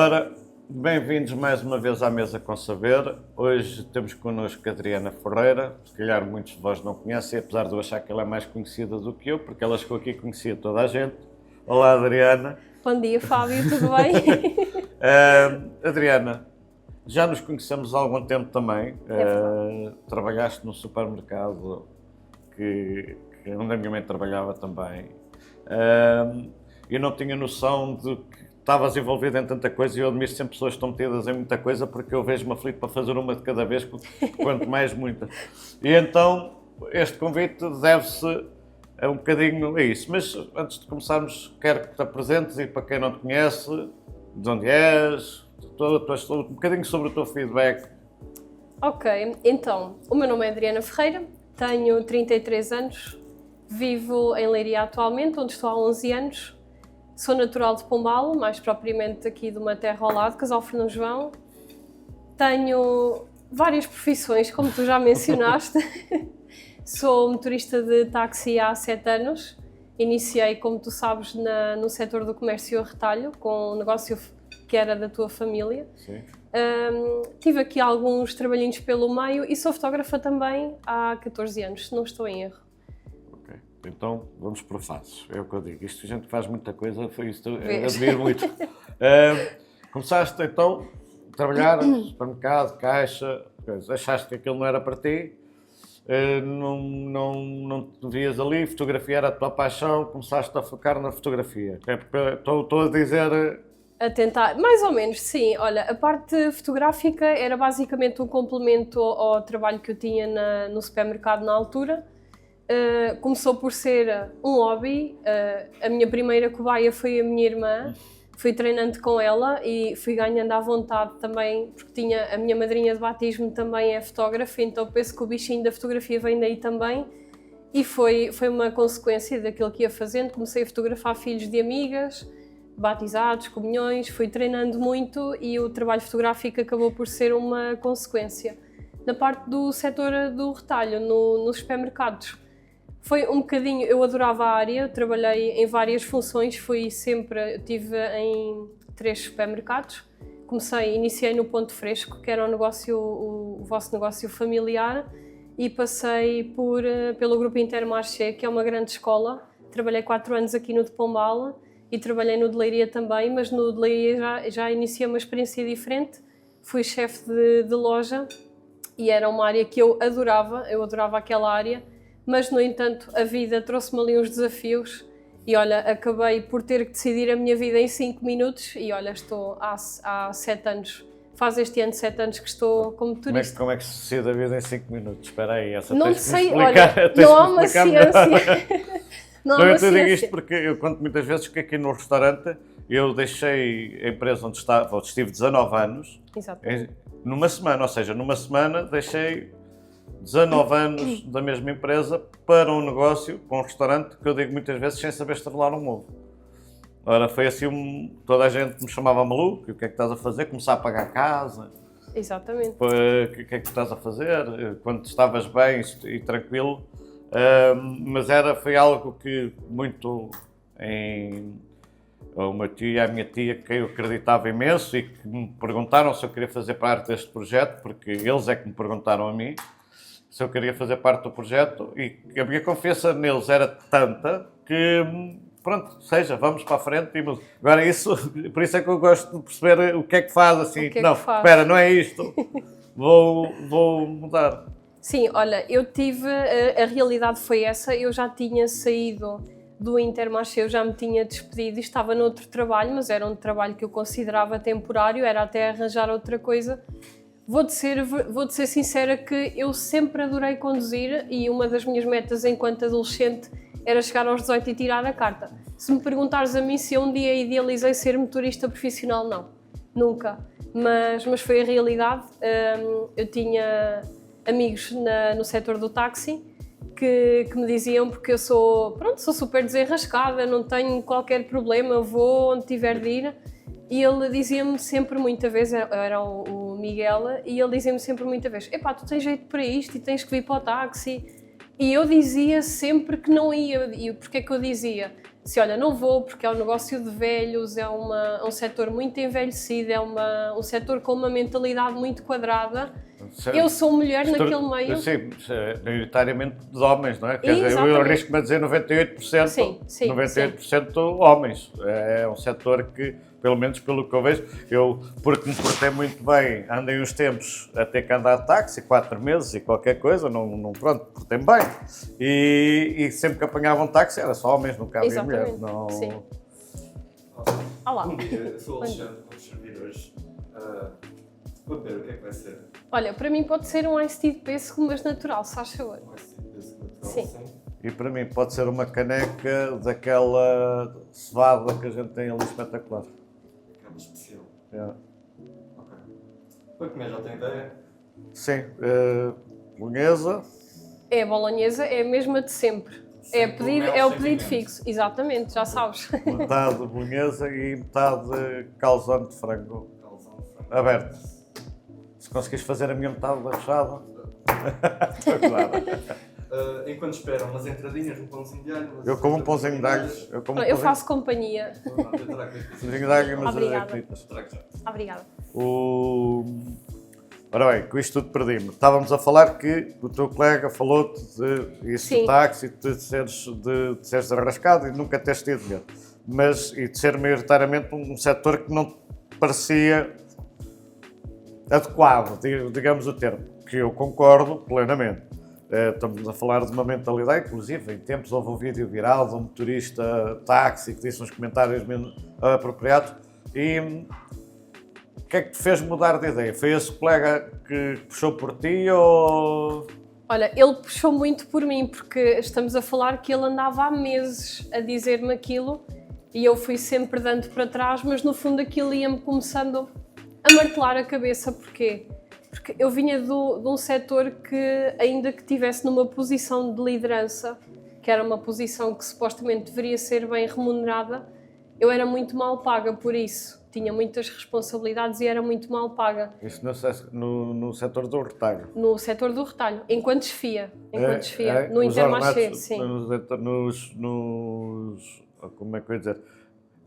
Ora, bem-vindos mais uma vez à Mesa com Saber. Hoje temos connosco a Adriana Ferreira. Se calhar muitos de vós não conhecem, apesar de eu achar que ela é mais conhecida do que eu, porque ela chegou aqui e conhecia toda a gente. Olá, Adriana. Bom dia, Fábio, tudo bem? Adriana, já nos conhecemos há algum tempo também. Trabalhaste num supermercado onde a minha mãe trabalhava também. Eu não tinha noção de que estavas envolvido em tanta coisa e eu admiro sempre pessoas que estão metidas em muita coisa porque eu vejo-me aflito para fazer uma de cada vez, quanto mais muita. E então este convite deve-se um bocadinho a isso. Mas antes de começarmos, quero que te apresentes e para quem não te conhece, de onde és, um bocadinho sobre o teu feedback. Ok, então, o meu nome é Adriana Ferreira, tenho 33 anos, vivo em Leiria atualmente, onde estou há 11 anos. Sou natural de Pombal, mais propriamente aqui de uma terra ao lado, Casal Fernão João. Tenho várias profissões, como tu já mencionaste. Sou motorista de táxi há 7 anos. Iniciei, como tu sabes, no setor do comércio ao retalho, com um negócio que era da tua família. Sim. Tive aqui alguns trabalhinhos pelo meio e sou fotógrafa também há 14 anos, se não estou em erro. Então, vamos por fases, é o que eu digo. Isto a gente faz muita coisa, foi isso, eu admiro muito. Começaste então a trabalhar no supermercado, caixa, achaste que aquilo não era para ti, não te vias ali, fotografia era a tua paixão, começaste a focar na fotografia. Estou a dizer... A tentar, mais ou menos, sim. Olha, a parte fotográfica era basicamente um complemento ao trabalho que eu tinha no supermercado na altura. Começou por ser um hobby. A minha primeira cobaia foi a minha irmã. Fui treinando com ela e fui ganhando à vontade também, porque tinha a minha madrinha de batismo também é fotógrafa, então penso que o bichinho da fotografia vem daí também. E foi uma consequência daquilo que ia fazendo. Comecei a fotografar filhos de amigas, batizados, comunhões, fui treinando muito e o trabalho fotográfico acabou por ser uma consequência. Na parte do setor do retalho, nos supermercados, foi um bocadinho, eu adorava a área, trabalhei em várias funções, estive em 3 supermercados. Iniciei no Ponto Fresco, que era o vosso negócio familiar, e passei pelo Grupo Intermarché, que é uma grande escola. Trabalhei 4 anos aqui no de Pombal e trabalhei no de Leiria também, mas no de Leiria já iniciei uma experiência diferente. Fui chefe de loja e era uma área que eu adorava aquela área. Mas, no entanto, a vida trouxe-me ali uns desafios e, olha, acabei por ter que decidir a minha vida em 5 minutos e, olha, estou há 7 anos, faz este ano 7 anos que estou como motorista. Como é que se decide a vida em 5 minutos? Espera aí, não sei, olha, não há uma ciência. Não há uma ciência. Eu digo isto porque eu conto muitas vezes que aqui no restaurante eu deixei a empresa onde estive 19 anos, numa semana, ou seja, numa semana deixei 19 anos da mesma empresa para um negócio, para um restaurante, que eu digo muitas vezes sem saber estrelar um ovo. Ora, foi assim, toda a gente me chamava maluco, o que é que estás a fazer? Começar a pagar casa. Exatamente. O que é que tu estás a fazer? Quando estavas bem e tranquilo. Mas foi algo que muito o meu tio e a minha tia, que eu acreditava imenso e que me perguntaram se eu queria fazer parte deste projeto, porque eles é que me perguntaram a mim se eu queria fazer parte do projeto e a minha confiança neles era tanta que, pronto, vamos para a frente. Agora por isso é que eu gosto de perceber o que é que faz, assim, espera, não é isto, vou mudar. Sim, olha, a realidade foi essa, eu já tinha saído do Intermarché, eu já me tinha despedido e estava noutro trabalho, mas era um trabalho que eu considerava temporário, era até arranjar outra coisa. Vou-te ser sincera que eu sempre adorei conduzir e uma das minhas metas enquanto adolescente era chegar aos 18 e tirar a carta. Se me perguntares a mim se eu um dia idealizei ser motorista profissional, não, nunca. Mas foi a realidade. Eu tinha amigos no setor do táxi que me diziam, porque eu sou super desenrascada, não tenho qualquer problema, vou onde tiver de ir. E ele dizia-me sempre, muita vez, era o Miguel, e ele dizia-me sempre, muita vez, epá, tu tens jeito para isto e tens que vir para o táxi. E eu dizia sempre que não ia. E porquê que eu dizia? se olha, não vou porque é um negócio de velhos, é um setor muito envelhecido, é um setor com uma mentalidade muito quadrada. Eu sou mulher naquele meio. Sim, maioritariamente de homens, não é? Quer dizer, eu arrisco-me a dizer 98%, sim, 98% homens. É um setor que, pelo menos pelo que eu vejo, porque me portei muito bem, andei uns tempos a ter que andar de táxi, 4 meses e qualquer coisa, pronto, portei-me bem. E sempre que apanhava um táxi era só homens, nunca havia mulher. Não... Sim. Olá. Bom dia, eu sou o Alexandre, vou-vos servir hoje. Vou ver o que é que vai ser. Olha, para mim pode ser um iced tea de pêssego, mas natural, se faz favor. Um iced tea de pêssego natural, Sim. E para mim pode ser uma caneca daquela cevada que a gente tem ali espetacular. Aquela especial. Yeah. Ok. Para comer, já tem ideia? Sim, bolonhesa. É a bolonhesa, é a mesma de sempre. É o pedido pimenta. fixo, exatamente, já sabes. Metade bolonhesa e metade calzone de frango Calzão de frango. aberto. Se conseguires fazer a minha metade da fechada. Claro. Enquanto esperam umas entradinhas, um pãozinho de alho. Eu como um pãozinho de alhos. Eu faço companhia. Pãozinho de alho, mas Obrigada. fritas. Obrigada. Ora bem, com isto tudo perdi-me. Estávamos a falar que o teu colega falou-te de isso Sim. do táxi, de seres arrascado e nunca teres tido medo. E de ser maioritariamente um setor que não te parecia adequado, digamos o termo, que eu concordo plenamente. Estamos a falar de uma mentalidade, inclusive em tempos houve um vídeo viral de um motorista táxi que disse uns comentários menos apropriados e o que é que te fez mudar de ideia? Foi esse colega que puxou por ti ou... Olha, ele puxou muito por mim, porque estamos a falar que ele andava há meses a dizer-me aquilo e eu fui sempre dando para trás, mas no fundo aquilo ia-me começando a martelar a cabeça. Porquê? Porque eu vinha de um setor que, ainda que estivesse numa posição de liderança, que era uma posição que supostamente deveria ser bem remunerada, eu era muito mal paga por isso. Tinha muitas responsabilidades e era muito mal paga. Isso no setor do retalho? No setor do retalho, enquanto chefia. No Intermarché, sim. Como é que eu ia dizer?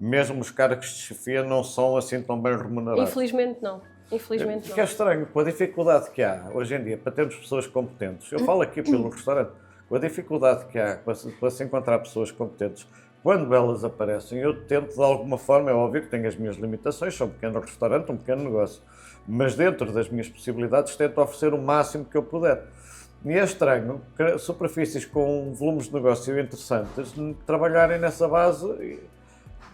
Mesmo os cargos de chefia não são assim tão bem remunerados. Infelizmente não. Infelizmente Que é estranho, com a dificuldade que há hoje em dia para termos pessoas competentes. Eu falo aqui pelo restaurante, com a dificuldade que há para se encontrar pessoas competentes, quando elas aparecem, eu tento de alguma forma, é óbvio que tenho as minhas limitações, sou um pequeno restaurante, um pequeno negócio, mas dentro das minhas possibilidades tento oferecer o máximo que eu puder. E é estranho que superfícies com volumes de negócio interessantes trabalharem nessa base.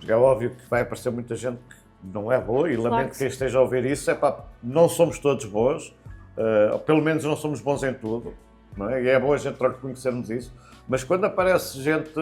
É óbvio que vai aparecer muita gente que não é boa e Claro lamento que quem esteja a ouvir isso. Não somos todos bons, pelo menos não somos bons em tudo, não é? E é bom a gente reconhecermos isso. Mas quando aparece gente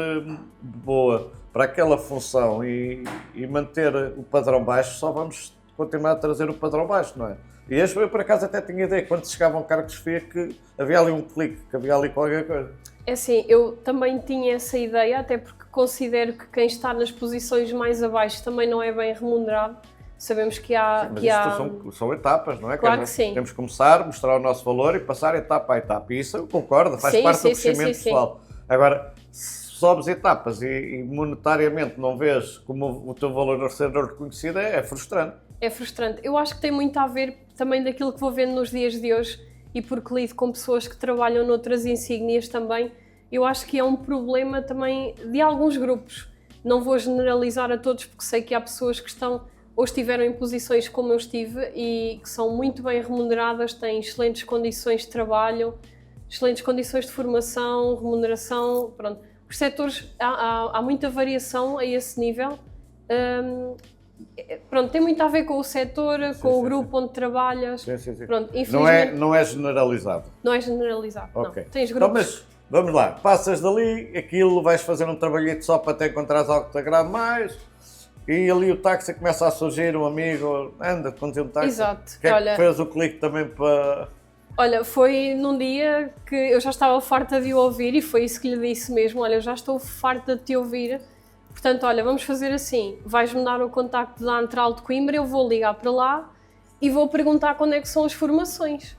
boa para aquela função e manter o padrão baixo, só vamos continuar a trazer o padrão baixo, não é? E eu, por acaso, até tinha ideia, quando chegavam cargos de chefia, que havia ali um clique, que havia ali qualquer coisa. É assim, eu também tinha essa ideia, até porque considero que quem está nas posições mais abaixo também não é bem remunerado. Sabemos que há... Mas isto são etapas, não é? Claro que sim. Temos que começar, mostrar o nosso valor e passar etapa a etapa. E isso eu concordo, faz parte do crescimento pessoal. Agora, se sobes etapas e monetariamente não vês como o teu valor a ser reconhecido, é frustrante. É frustrante. Eu acho que tem muito a ver também daquilo que vou vendo nos dias de hoje e porque lido com pessoas que trabalham noutras insígnias também. Eu acho que é um problema também de alguns grupos. Não vou generalizar a todos porque sei que há pessoas que estão ou estiveram em posições como eu estive e que são muito bem remuneradas, têm excelentes condições de trabalho, excelentes condições de formação, remuneração, pronto. Os setores, há muita variação a esse nível. Pronto, tem muito a ver com o setor, com o grupo onde trabalhas. Sim. Pronto, infelizmente, não é generalizado. não é generalizado, Ok. não. Tens Então, grupos. mas vamos lá, passas dali, aquilo, vais fazer um trabalhito só para te encontrares algo que te agrade mais. E ali o táxi começa a surgir, um amigo, anda, contigo um táxi. Exato. O que é Olha, que fez o clique também para... Olha, foi num dia que eu já estava farta de o ouvir e foi isso que lhe disse mesmo. Olha, eu já estou farta de te ouvir, portanto, olha, vamos fazer assim. Vais-me dar o contacto da Antral de Coimbra, eu vou ligar para lá e vou perguntar quando é que são as formações.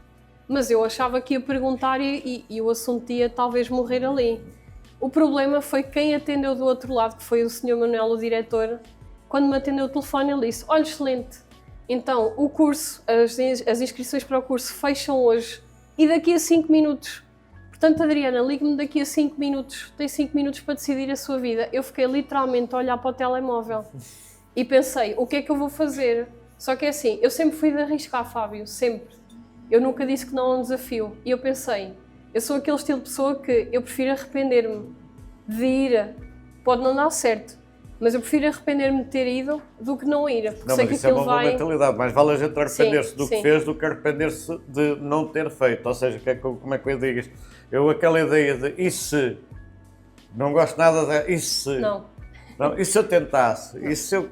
Mas eu achava que ia perguntar e o assunto ia talvez morrer ali. O problema foi quem atendeu do outro lado, que foi o Sr. Manuel, o diretor. Quando me atendeu o telefone, ele disse: olha, excelente, então o curso, as inscrições para o curso fecham hoje e daqui a 5 minutos. Portanto, Adriana, ligue-me daqui a 5 minutos, tem 5 minutos para decidir a sua vida. Eu fiquei literalmente a olhar para o telemóvel e pensei: o que é que eu vou fazer? Só que é assim, eu sempre fui de arriscar, Fábio, sempre. Eu nunca disse que não a um desafio. E eu pensei, eu sou aquele estilo de pessoa que eu prefiro arrepender-me de ir, pode não dar certo, mas eu prefiro arrepender-me de ter ido do que não ir, porque Não, sei mas que isso é aquilo uma boa vai... mentalidade. Mais vale a gente arrepender-se do que sim. fez do que arrepender-se de não ter feito. Ou seja, como é que eu digo isto? Eu, aquela ideia de e se? Não gosto nada de e se? Não. Não, e se eu tentasse? E se eu...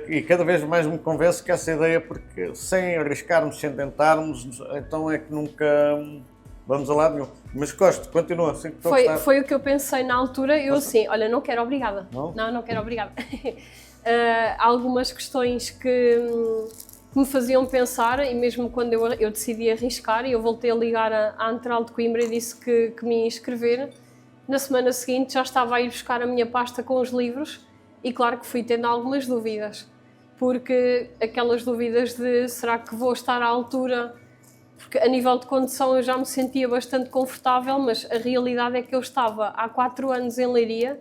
e cada vez mais me convenço que essa ideia, porque sem arriscarmos, sem tentarmos, então é que nunca vamos a lado nenhum. Mas gosto, continua assim que estou a gostar. Foi o que eu pensei na altura, eu assim, olha, não quero, obrigada. Não? Não quero, obrigada. Há algumas questões que me faziam pensar, e mesmo quando eu decidi arriscar, e eu voltei a ligar à Antral de Coimbra e disse que me ia inscrever, na semana seguinte já estava a ir buscar a minha pasta com os livros, e claro que fui tendo algumas dúvidas, porque aquelas dúvidas de será que vou estar à altura, porque a nível de condução eu já me sentia bastante confortável, mas a realidade é que eu estava há 4 anos em Leiria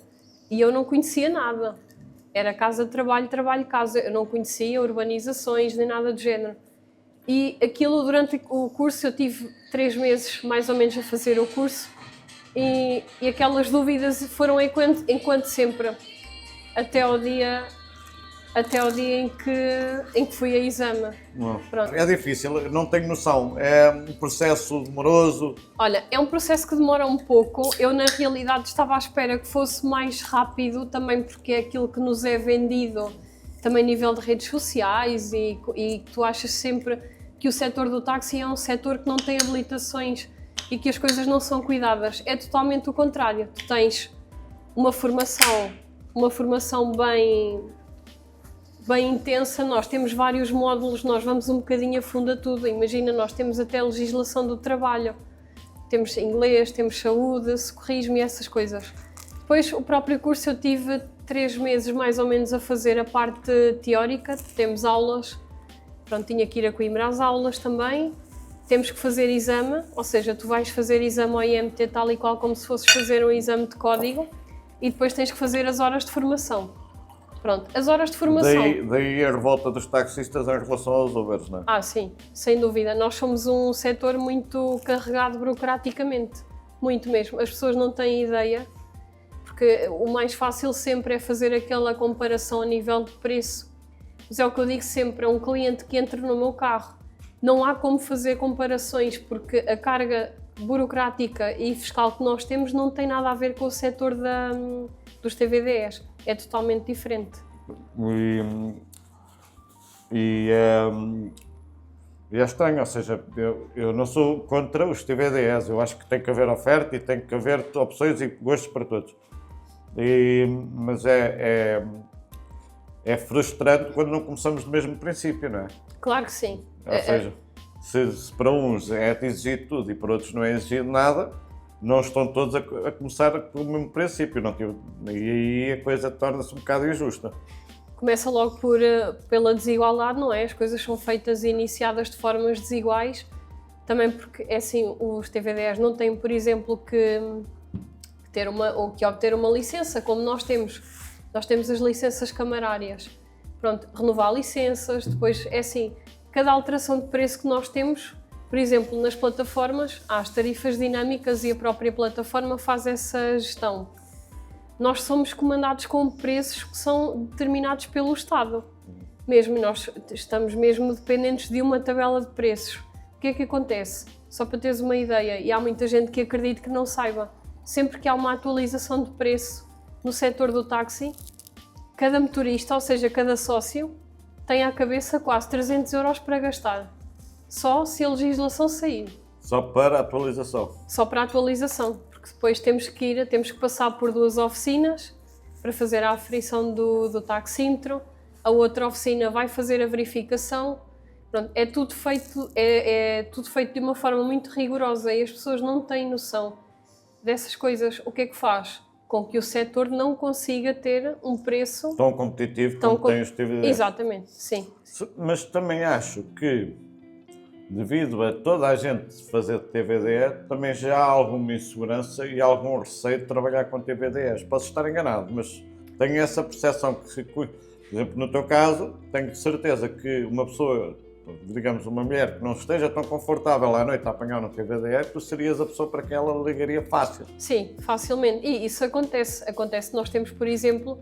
e eu não conhecia nada. Era casa de trabalho, trabalho casa. Eu não conhecia urbanizações nem nada do género. E aquilo, durante o curso, eu tive 3 meses mais ou menos a fazer o curso e aquelas dúvidas foram enquanto sempre, até ao dia em que fui a exame. Pronto. É difícil, não tenho noção. É um processo demoroso. Olha, é um processo que demora um pouco. Eu, na realidade, estava à espera que fosse mais rápido, também porque é aquilo que nos é vendido, também a nível de redes sociais, e tu achas sempre que o setor do táxi é um setor que não tem habilitações e que as coisas não são cuidadas. É totalmente o contrário. Tu tens uma formação bem intensa, nós temos vários módulos, nós vamos um bocadinho a fundo a tudo. Imagina, nós temos até legislação do trabalho, temos inglês, temos saúde, socorrismo e essas coisas. Depois, o próprio curso, eu tive 3 meses mais ou menos a fazer a parte teórica, temos aulas, pronto, tinha que ir a Coimbra às aulas também, temos que fazer exame, ou seja, tu vais fazer exame ao IMT tal e qual como se fosses fazer um exame de código, e depois tens que fazer as horas de formação. Pronto, as horas de formação... Daí a revolta dos taxistas em relação aos Ubers, não é? Ah, sim, sem dúvida. Nós somos um setor muito carregado burocraticamente, muito mesmo. As pessoas não têm ideia, porque o mais fácil sempre é fazer aquela comparação a nível de preço. Mas é o que eu digo sempre, é um cliente que entra no meu carro. Não há como fazer comparações, porque a carga burocrática e fiscal que nós temos não tem nada a ver com o setor dos TVDEs. É totalmente diferente. E é estranho, ou seja, eu não sou contra os TVDEs, eu acho que tem que haver oferta e tem que haver opções e gostos para todos. Mas é frustrante quando não começamos do mesmo princípio, não é? Claro que sim. Ou seja, se para uns é exigido tudo e para outros não é exigido nada, não estão todos a começar pelo mesmo princípio, e aí a coisa torna-se um bocado injusta. Começa logo pela desigualdade, não é? As coisas são feitas e iniciadas de formas desiguais, também porque, é assim, os TVDEs não têm, por exemplo, que obter uma licença, como nós temos. Nós temos as licenças camarárias. Pronto, renovar licenças, depois, é assim, cada alteração de preço que nós temos, por exemplo, nas plataformas, há as tarifas dinâmicas e a própria plataforma faz essa gestão. Nós somos comandados com preços que são determinados pelo Estado. Nós estamos mesmo dependentes de uma tabela de preços. O que é que acontece? Só para teres uma ideia, e há muita gente que acredita que não saiba, sempre que há uma atualização de preço no setor do táxi, cada motorista, ou seja, cada sócio, tem à cabeça quase 300 € para gastar. Só se a legislação sair. Só para a atualização? Só para a atualização, porque depois temos que passar por 2 oficinas para fazer a aferição do taxímetro, a outra oficina vai fazer a verificação. Pronto, é tudo feito de uma forma muito rigorosa e as pessoas não têm noção. dessas coisas, o que é que faz? Com que o setor não consiga ter um preço Tão competitivo como tem os TVDs. Exatamente, sim. Mas também acho que, devido a toda a gente fazer TVDE, também já há alguma insegurança e algum receio de trabalhar com TVDEs. Posso estar enganado, mas tenho essa percepção que, por exemplo, no teu caso, tenho certeza que uma pessoa, digamos, uma mulher que não esteja tão confortável à noite a apanhar no TVDE, tu serias a pessoa para quem ela ligaria fácil. Sim, facilmente. E isso acontece. Nós temos, por exemplo,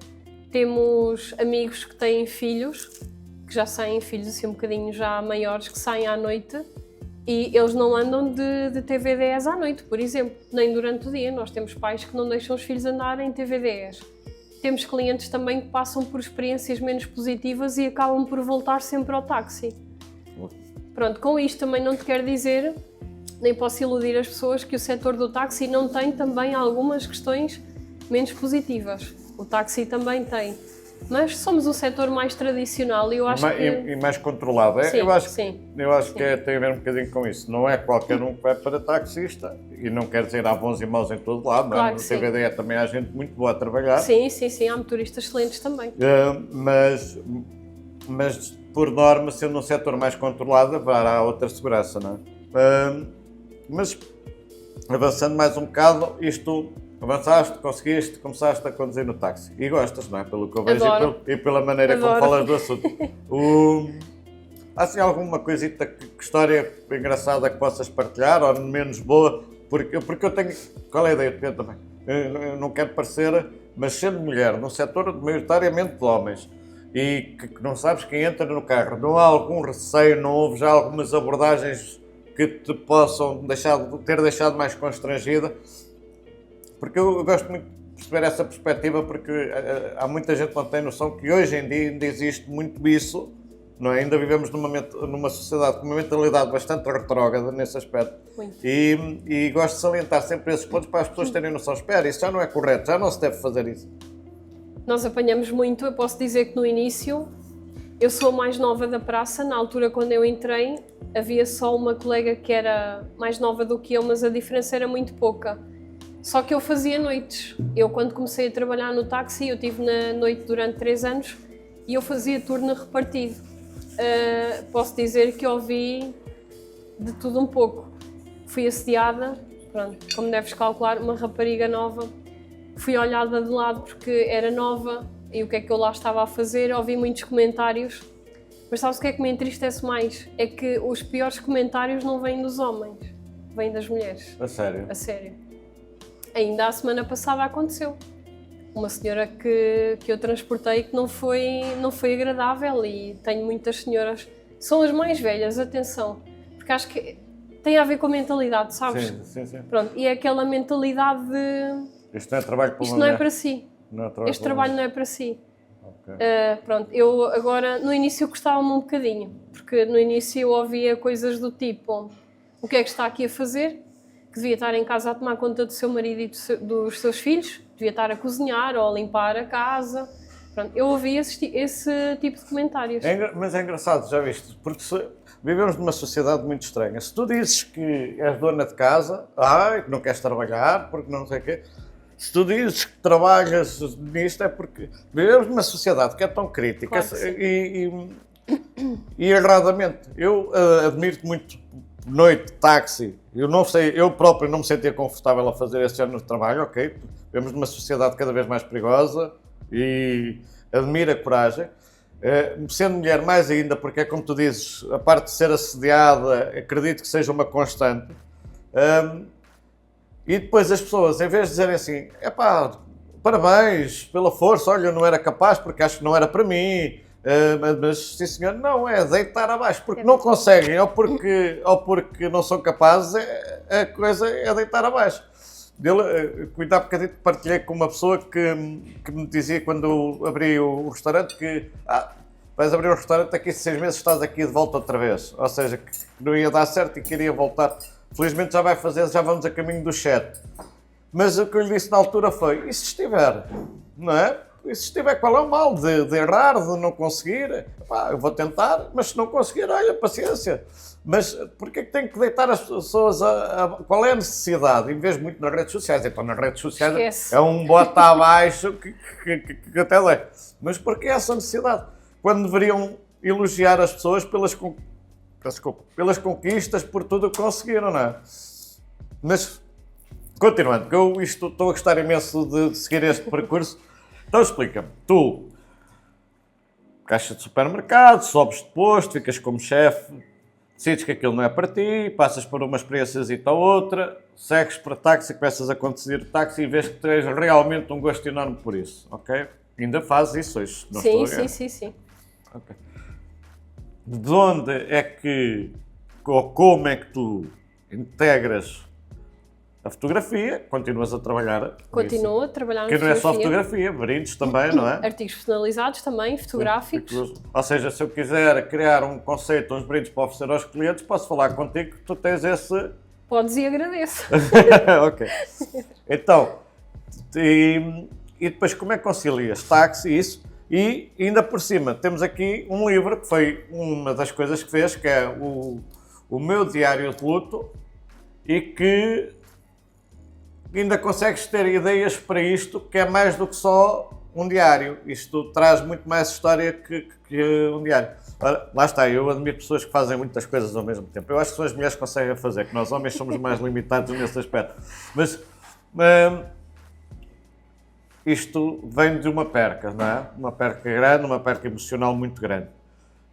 temos amigos que têm filhos, que já saem filhos assim um bocadinho já maiores, que saem à noite e eles não andam de TVDs à noite, por exemplo, nem durante o dia. Nós temos pais que não deixam os filhos andar em TVDs. Temos clientes também que passam por experiências menos positivas e acabam por voltar sempre ao táxi. Pronto, com isto também não te quero dizer, nem posso iludir as pessoas, que o setor do táxi não tem também algumas questões menos positivas. O táxi também tem. Mas somos um setor mais tradicional e eu acho que... E mais controlado. Sim, eu acho sim. Que tem a ver um bocadinho com isso. Não é qualquer um que vai para taxista, e não quer dizer há bons e maus em todo lado, não é? Claro No que sim. TVDE também há gente muito boa a trabalhar. Sim, há motoristas excelentes também. Mas por norma, sendo um setor mais controlado, haverá outra segurança, não é? Mas avançando mais um bocado, isto... Avançaste, conseguiste, começaste a conduzir no táxi. E gostas, não é? Pelo que eu vejo e pela maneira como falas do assunto. Há assim alguma coisita, que história engraçada que possas partilhar, ou menos boa? Porque eu tenho... Qual é a ideia que eu também? Eu não quero parecer, mas sendo mulher, num setor maioritariamente de homens, e que não sabes quem entra no carro, não há algum receio, não houve já algumas abordagens que te possam ter deixado mais constrangida? Porque eu gosto muito de perceber essa perspectiva, porque há muita gente que não tem noção que hoje em dia ainda existe muito isso, não é? Ainda vivemos numa sociedade com uma mentalidade bastante retrógrada nesse aspecto. E gosto de salientar sempre esses pontos para as pessoas terem noção. Espera, isso já não é correto, já não se deve fazer isso. Nós apanhamos muito, eu posso dizer que no início, eu sou a mais nova da praça, na altura quando eu entrei, havia só uma colega que era mais nova do que eu, mas a diferença era muito pouca. Só que eu fazia noites. Eu, quando comecei a trabalhar no táxi, eu estive na noite durante 3 anos e eu fazia turno repartido. Posso dizer que ouvi de tudo um pouco. Fui assediada, pronto, como deves calcular, uma rapariga nova. Fui olhada de lado porque era nova e o que é que eu lá estava a fazer. Ouvi muitos comentários. Mas sabes o que é que me entristece mais? É que os piores comentários não vêm dos homens, vêm das mulheres. A sério? A sério. Ainda a semana passada aconteceu. Uma senhora que eu transportei que não foi agradável, e tenho muitas senhoras, são as mais velhas, atenção, porque acho que tem a ver com a mentalidade, sabes? Sim. Pronto, e é aquela mentalidade de... Isto não é trabalho para Isto não é para si. Este trabalho não é para si. Okay. Pronto, eu agora, no início gostava-me um bocadinho, porque no início eu ouvia coisas do tipo: o que é que está aqui a fazer? Que devia estar em casa a tomar conta do seu marido e dos seus filhos, devia estar a cozinhar ou a limpar a casa. Pronto, eu ouvi esse tipo de comentários. Mas é engraçado, já viste? Porque vivemos numa sociedade muito estranha. Se tu dizes que és dona de casa, que não queres trabalhar, porque não sei o quê. Se tu dizes que trabalhas nisto, é porque vivemos numa sociedade que é tão crítica. Claro, e erradamente. Eu admiro-te muito. Noite, táxi, eu próprio não me sentia confortável a fazer esse género de trabalho, ok? Vivemos numa sociedade cada vez mais perigosa e admiro a coragem. Sendo mulher mais ainda, porque é como tu dizes, a parte de ser assediada, acredito que seja uma constante. E depois as pessoas, em vez de dizerem assim, parabéns pela força, olha, eu não era capaz porque acho que não era para mim. Mas sim senhor, não, é deitar abaixo, porque não conseguem, ou porque não são capazes, a coisa é deitar abaixo. Cuidado, porque eu partilhei com uma pessoa que me dizia, quando eu abri o restaurante, que vais abrir um restaurante, daqui a 6 meses estás aqui de volta outra vez, ou seja, que não ia dar certo e queria voltar. Felizmente já vamos a caminho do 7. Mas o que eu lhe disse na altura foi, e se estiver, não é? E se estiver, qual é o mal de errar, de não conseguir? Eu vou tentar, mas se não conseguir, olha, paciência. Mas porquê que tem que deitar as pessoas qual é a necessidade? Em vez de muito nas redes sociais. Então, nas redes sociais Esquece. é um bota abaixo que até lê. Mas porquê essa necessidade? Quando deveriam elogiar as pessoas pelas conquistas, por tudo o que conseguiram, não é? Mas, continuando, que eu estou a gostar imenso de seguir este percurso. Então, explica-me. Tu, caixa de supermercado, sobes de posto, ficas como chefe, decides que aquilo não é para ti, passas por uma experiência ou outra, segues para táxi, começas a conduzir táxi e vês que tens realmente um gosto enorme por isso, ok? Ainda fazes isso hoje? Não estou a ver. Sim. Okay. De onde é que, ou como é que tu integras a fotografia, continuas a trabalhar? Continuo a trabalhar Que na não é só fotografia. fotografia, brindes também, não é? Artigos personalizados também, fotográficos. Ou seja, se eu quiser criar um conceito, uns brindes para oferecer aos clientes, posso falar contigo que tu tens esse... Podes e agradeço. Ok. Então, e depois como é que concilias táxi e isso? E ainda por cima, temos aqui um livro que foi uma das coisas que fez, que é o meu diário de luto, e que ainda consegues ter ideias para isto, que é mais do que só um diário. Isto traz muito mais história que um diário. Ora, lá está, eu admiro pessoas que fazem muitas coisas ao mesmo tempo. Eu acho que só as mulheres conseguem fazer, que nós homens somos mais limitados nesse aspecto. Mas isto vem de uma perca, não é? Uma perca grande, uma perca emocional muito grande.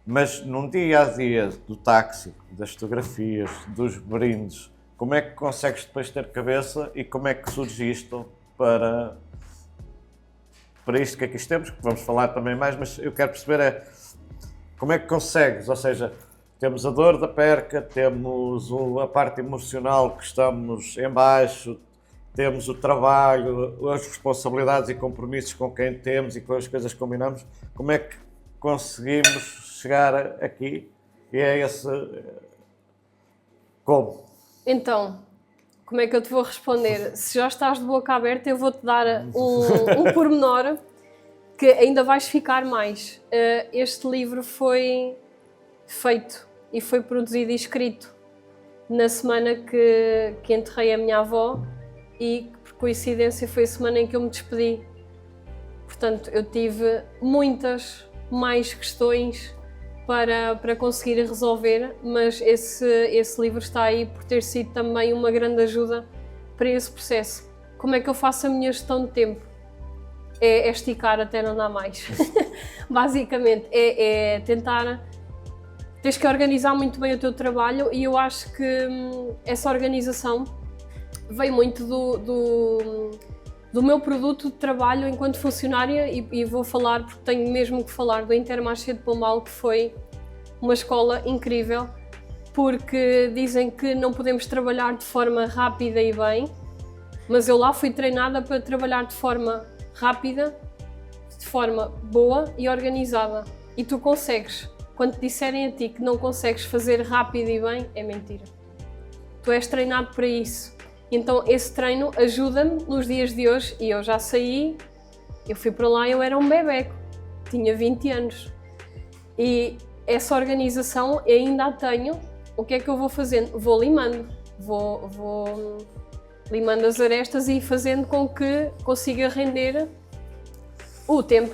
Mas num dia-a-dia do táxi, das fotografias, dos brindes, como é que consegues depois ter cabeça e como é que surge isto para isto que aqui temos, que vamos falar também mais, mas eu quero perceber como é que consegues, ou seja, temos a dor da perca, temos a parte emocional que estamos em baixo, temos o trabalho, as responsabilidades e compromissos com quem temos e com as coisas que combinamos, como é que conseguimos chegar aqui e é esse... Como? Então, como é que eu te vou responder? Se já estás de boca aberta, eu vou-te dar um pormenor que ainda vais ficar mais. Este livro foi feito e foi produzido e escrito na semana que enterrei a minha avó e, por coincidência, foi a semana em que eu me despedi. Portanto, eu tive muitas mais questões para conseguir resolver, mas esse livro está aí por ter sido também uma grande ajuda para esse processo. Como é que eu faço a minha gestão de tempo? É esticar até não dar mais. Basicamente, é tentar... Tens que organizar muito bem o teu trabalho e eu acho que essa organização vem muito do meu produto de trabalho enquanto funcionária e vou falar, porque tenho mesmo que falar, do Intermarché de Pombal, que foi uma escola incrível, porque dizem que não podemos trabalhar de forma rápida e bem, mas eu lá fui treinada para trabalhar de forma rápida, de forma boa e organizada. E tu consegues. Quando te disserem a ti que não consegues fazer rápido e bem, é mentira. Tu és treinado para isso. Então esse treino ajuda-me nos dias de hoje e eu já saí, eu fui para lá, eu era um bebé, tinha 20 anos. E essa organização eu ainda a tenho. O que é que eu vou fazendo? Vou limando, vou limando as arestas e fazendo com que consiga render o tempo.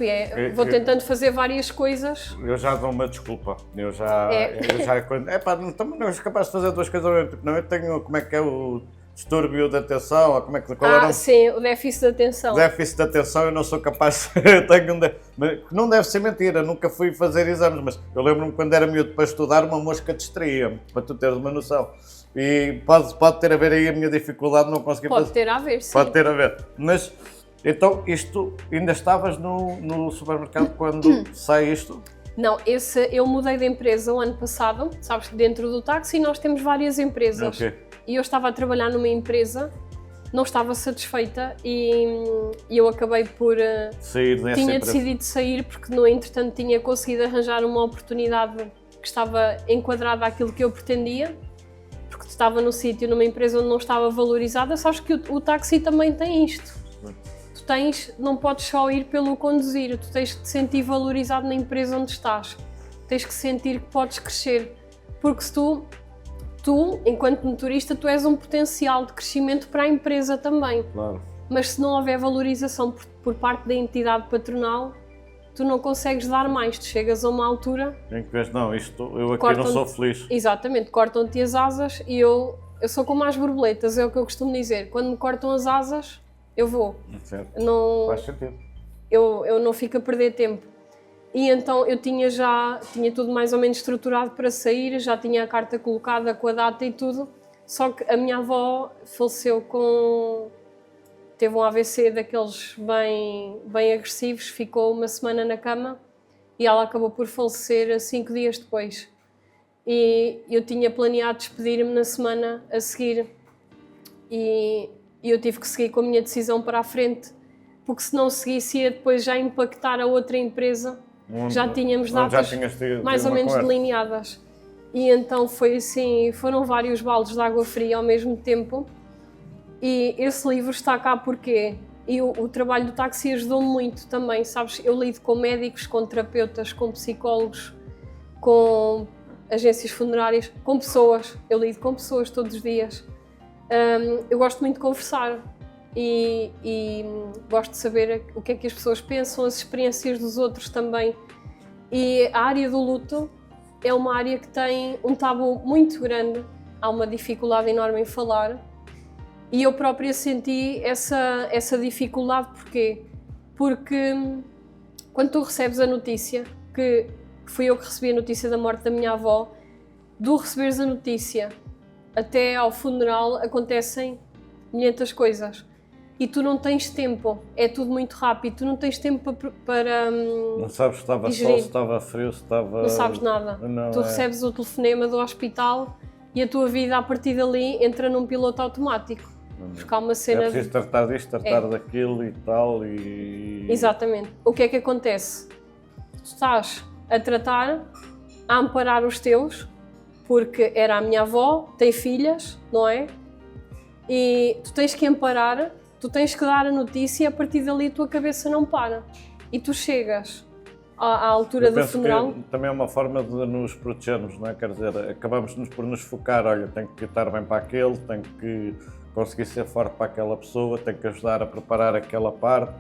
Vou tentando fazer várias coisas. Eu já dou uma desculpa. Eu já não és capaz de fazer duas coisas ao mesmo tempo. Não, eu tenho, como é que é o distúrbio de atenção, ou como é que... Sim, o déficit de atenção. Déficit de atenção, eu não sou capaz... eu tenho mas não deve ser mentira, nunca fui fazer exames, mas eu lembro-me quando era miúdo para estudar, uma mosca distraía-me, para tu teres uma noção. E pode ter a ver aí a minha dificuldade de não conseguir fazer... Pode ter a ver, sim. Pode ter a ver. Mas, então, isto, ainda estavas no supermercado quando sai isto? Não, eu mudei de empresa o ano passado, sabes que dentro do táxi nós temos várias empresas. Okay. E eu estava a trabalhar numa empresa, não estava satisfeita e eu acabei por... sair nessa tinha empresa. Decidido sair porque no entretanto tinha conseguido arranjar uma oportunidade que estava enquadrada àquilo que eu pretendia, porque estava num sítio, numa empresa onde não estava valorizada. Sabes que o táxi também tem isto. Não podes só ir pelo conduzir, tu tens que te sentir valorizado na empresa onde estás. Tens que sentir que podes crescer, porque se tu tu, enquanto motorista, tu és um potencial de crescimento para a empresa também. Claro. Mas se não houver valorização por parte da entidade patronal, tu não consegues dar mais. Tu chegas a uma altura... Em que vês, não, eu aqui não sou feliz. Exatamente, cortam-te as asas e eu sou como as borboletas, é o que eu costumo dizer. Quando me cortam as asas, eu vou. Certo. Não, Faz sentido. eu não fico a perder tempo. E então eu tinha tudo mais ou menos estruturado para sair, já tinha a carta colocada com a data e tudo, só que a minha avó faleceu teve um AVC daqueles bem agressivos, ficou uma semana na cama e ela acabou por falecer 5 dias depois. E eu tinha planeado despedir-me na semana a seguir e eu tive que seguir com a minha decisão para a frente, porque se não seguisse ia depois já impactar a outra empresa. Já tínhamos datas mais ou menos delineadas. E então foi assim, foram vários baldes de água fria ao mesmo tempo. E esse livro está cá porque o trabalho do táxi ajudou-me muito também, sabes? Eu lido com médicos, com terapeutas, com psicólogos, com agências funerárias, com pessoas. Eu lido com pessoas todos os dias. Eu gosto muito de conversar e gosto de saber o que é que as pessoas pensam, as experiências dos outros também. E a área do luto é uma área que tem um tabu muito grande, há uma dificuldade enorme em falar. E eu própria senti essa dificuldade, porquê? Porque quando tu recebes a notícia, que fui eu que recebi a notícia da morte da minha avó, do receberes a notícia até ao funeral acontecem 500 coisas. E tu não tens tempo, é tudo muito rápido, tu não tens tempo para não sabes se estava digerir. sol, se estava frio, se estava... Não sabes nada. Não, tu recebes o telefonema do hospital e a tua vida a partir dali entra num piloto automático. Porque há uma cena... É preciso tratar disto, tratar daquilo e tal e... Exatamente. O que é que acontece? Tu estás a tratar, a amparar os teus, porque era a minha avó, tem filhas, não é? E tu tens que amparar, tu tens que dar a notícia e a partir dali a tua cabeça não para. E tu chegas à altura do funeral... Que também é uma forma de nos protegermos, não é? Quer dizer, acabamos por nos focar, olha, tenho que estar bem para aquele, tenho que conseguir ser forte para aquela pessoa, tenho que ajudar a preparar aquela parte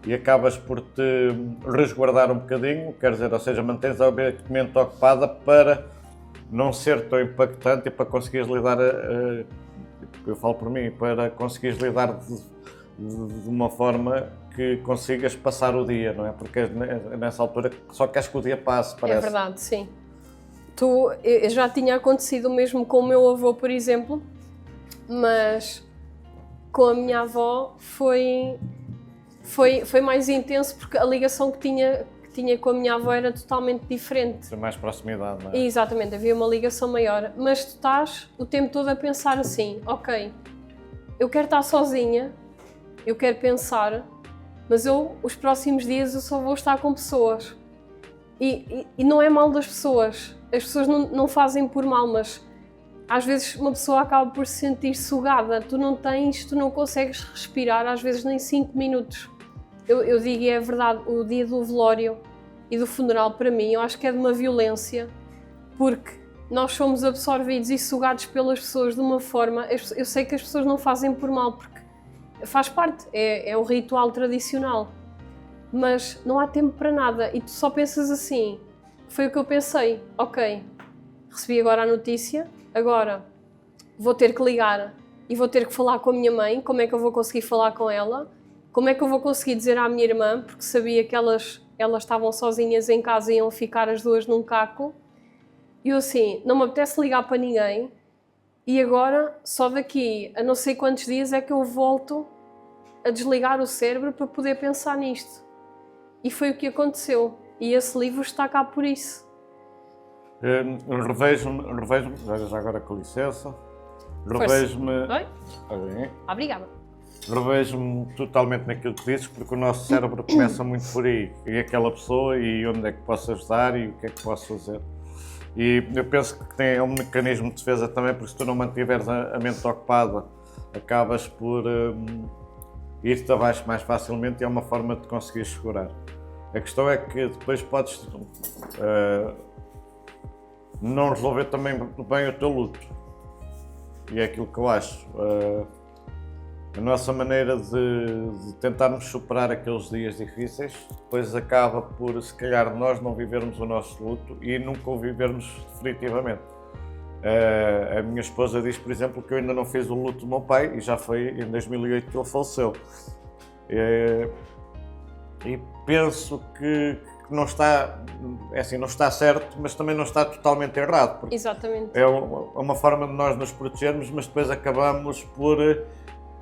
e acabas por te resguardar um bocadinho, quer dizer, ou seja, mantens a mente ocupada para não ser tão impactante e para conseguires lidar, eu falo por mim, para conseguires lidar de uma forma que consigas passar o dia, não é? Porque nessa altura só queres que o dia passe, parece. É verdade, sim. Já tinha acontecido o mesmo com o meu avô, por exemplo, mas com a minha avó foi mais intenso porque a ligação que tinha com a minha avó era totalmente diferente. Tem mais proximidade, não é? Exatamente, havia uma ligação maior, mas tu estás o tempo todo a pensar assim, ok, eu quero estar sozinha, eu quero pensar, mas os próximos dias eu só vou estar com pessoas. E não é mal das pessoas, as pessoas não fazem por mal, mas às vezes uma pessoa acaba por se sentir sugada, tu não consegues respirar, às vezes nem 5 minutos. Eu digo, e é verdade, o dia do velório e do funeral para mim, eu acho que é de uma violência, porque nós somos absorvidos e sugados pelas pessoas de uma forma, eu sei que as pessoas não fazem por mal, porque faz parte, é o ritual tradicional, mas não há tempo para nada e tu só pensas assim, foi o que eu pensei, ok, recebi agora a notícia, agora vou ter que ligar e vou ter que falar com a minha mãe, como é que eu vou conseguir falar com ela, como é que eu vou conseguir dizer à minha irmã, porque sabia que elas estavam sozinhas em casa e iam ficar as duas num caco, e eu assim, não me apetece ligar para ninguém, e agora, só daqui a não sei quantos dias é que eu volto a desligar o cérebro para poder pensar nisto. E foi o que aconteceu, e esse livro está cá por isso. Revejo-me, já agora com licença, revejo-me... Oi? Obrigada. Revejo-me totalmente naquilo que dizes, porque o nosso cérebro começa muito por aí, e aquela pessoa, e onde é que posso ajudar, e o que é que posso fazer. E eu penso que é um mecanismo de defesa também, porque se tu não mantiveres a mente ocupada, acabas por ir-te abaixo mais facilmente e é uma forma de conseguir segurar. A questão é que depois podes não resolver também bem o teu luto. e é aquilo que eu acho, a nossa maneira de tentarmos superar aqueles dias difíceis, depois acaba por, se calhar, nós não vivermos o nosso luto e nunca o vivermos definitivamente. A minha esposa diz, por exemplo, que eu ainda não fiz o luto do meu pai e já foi em 2008 que ele faleceu. E penso que não está, é assim, não está certo, mas também não está totalmente errado. Porque Exatamente. é uma forma de nós nos protegermos, mas depois acabamos por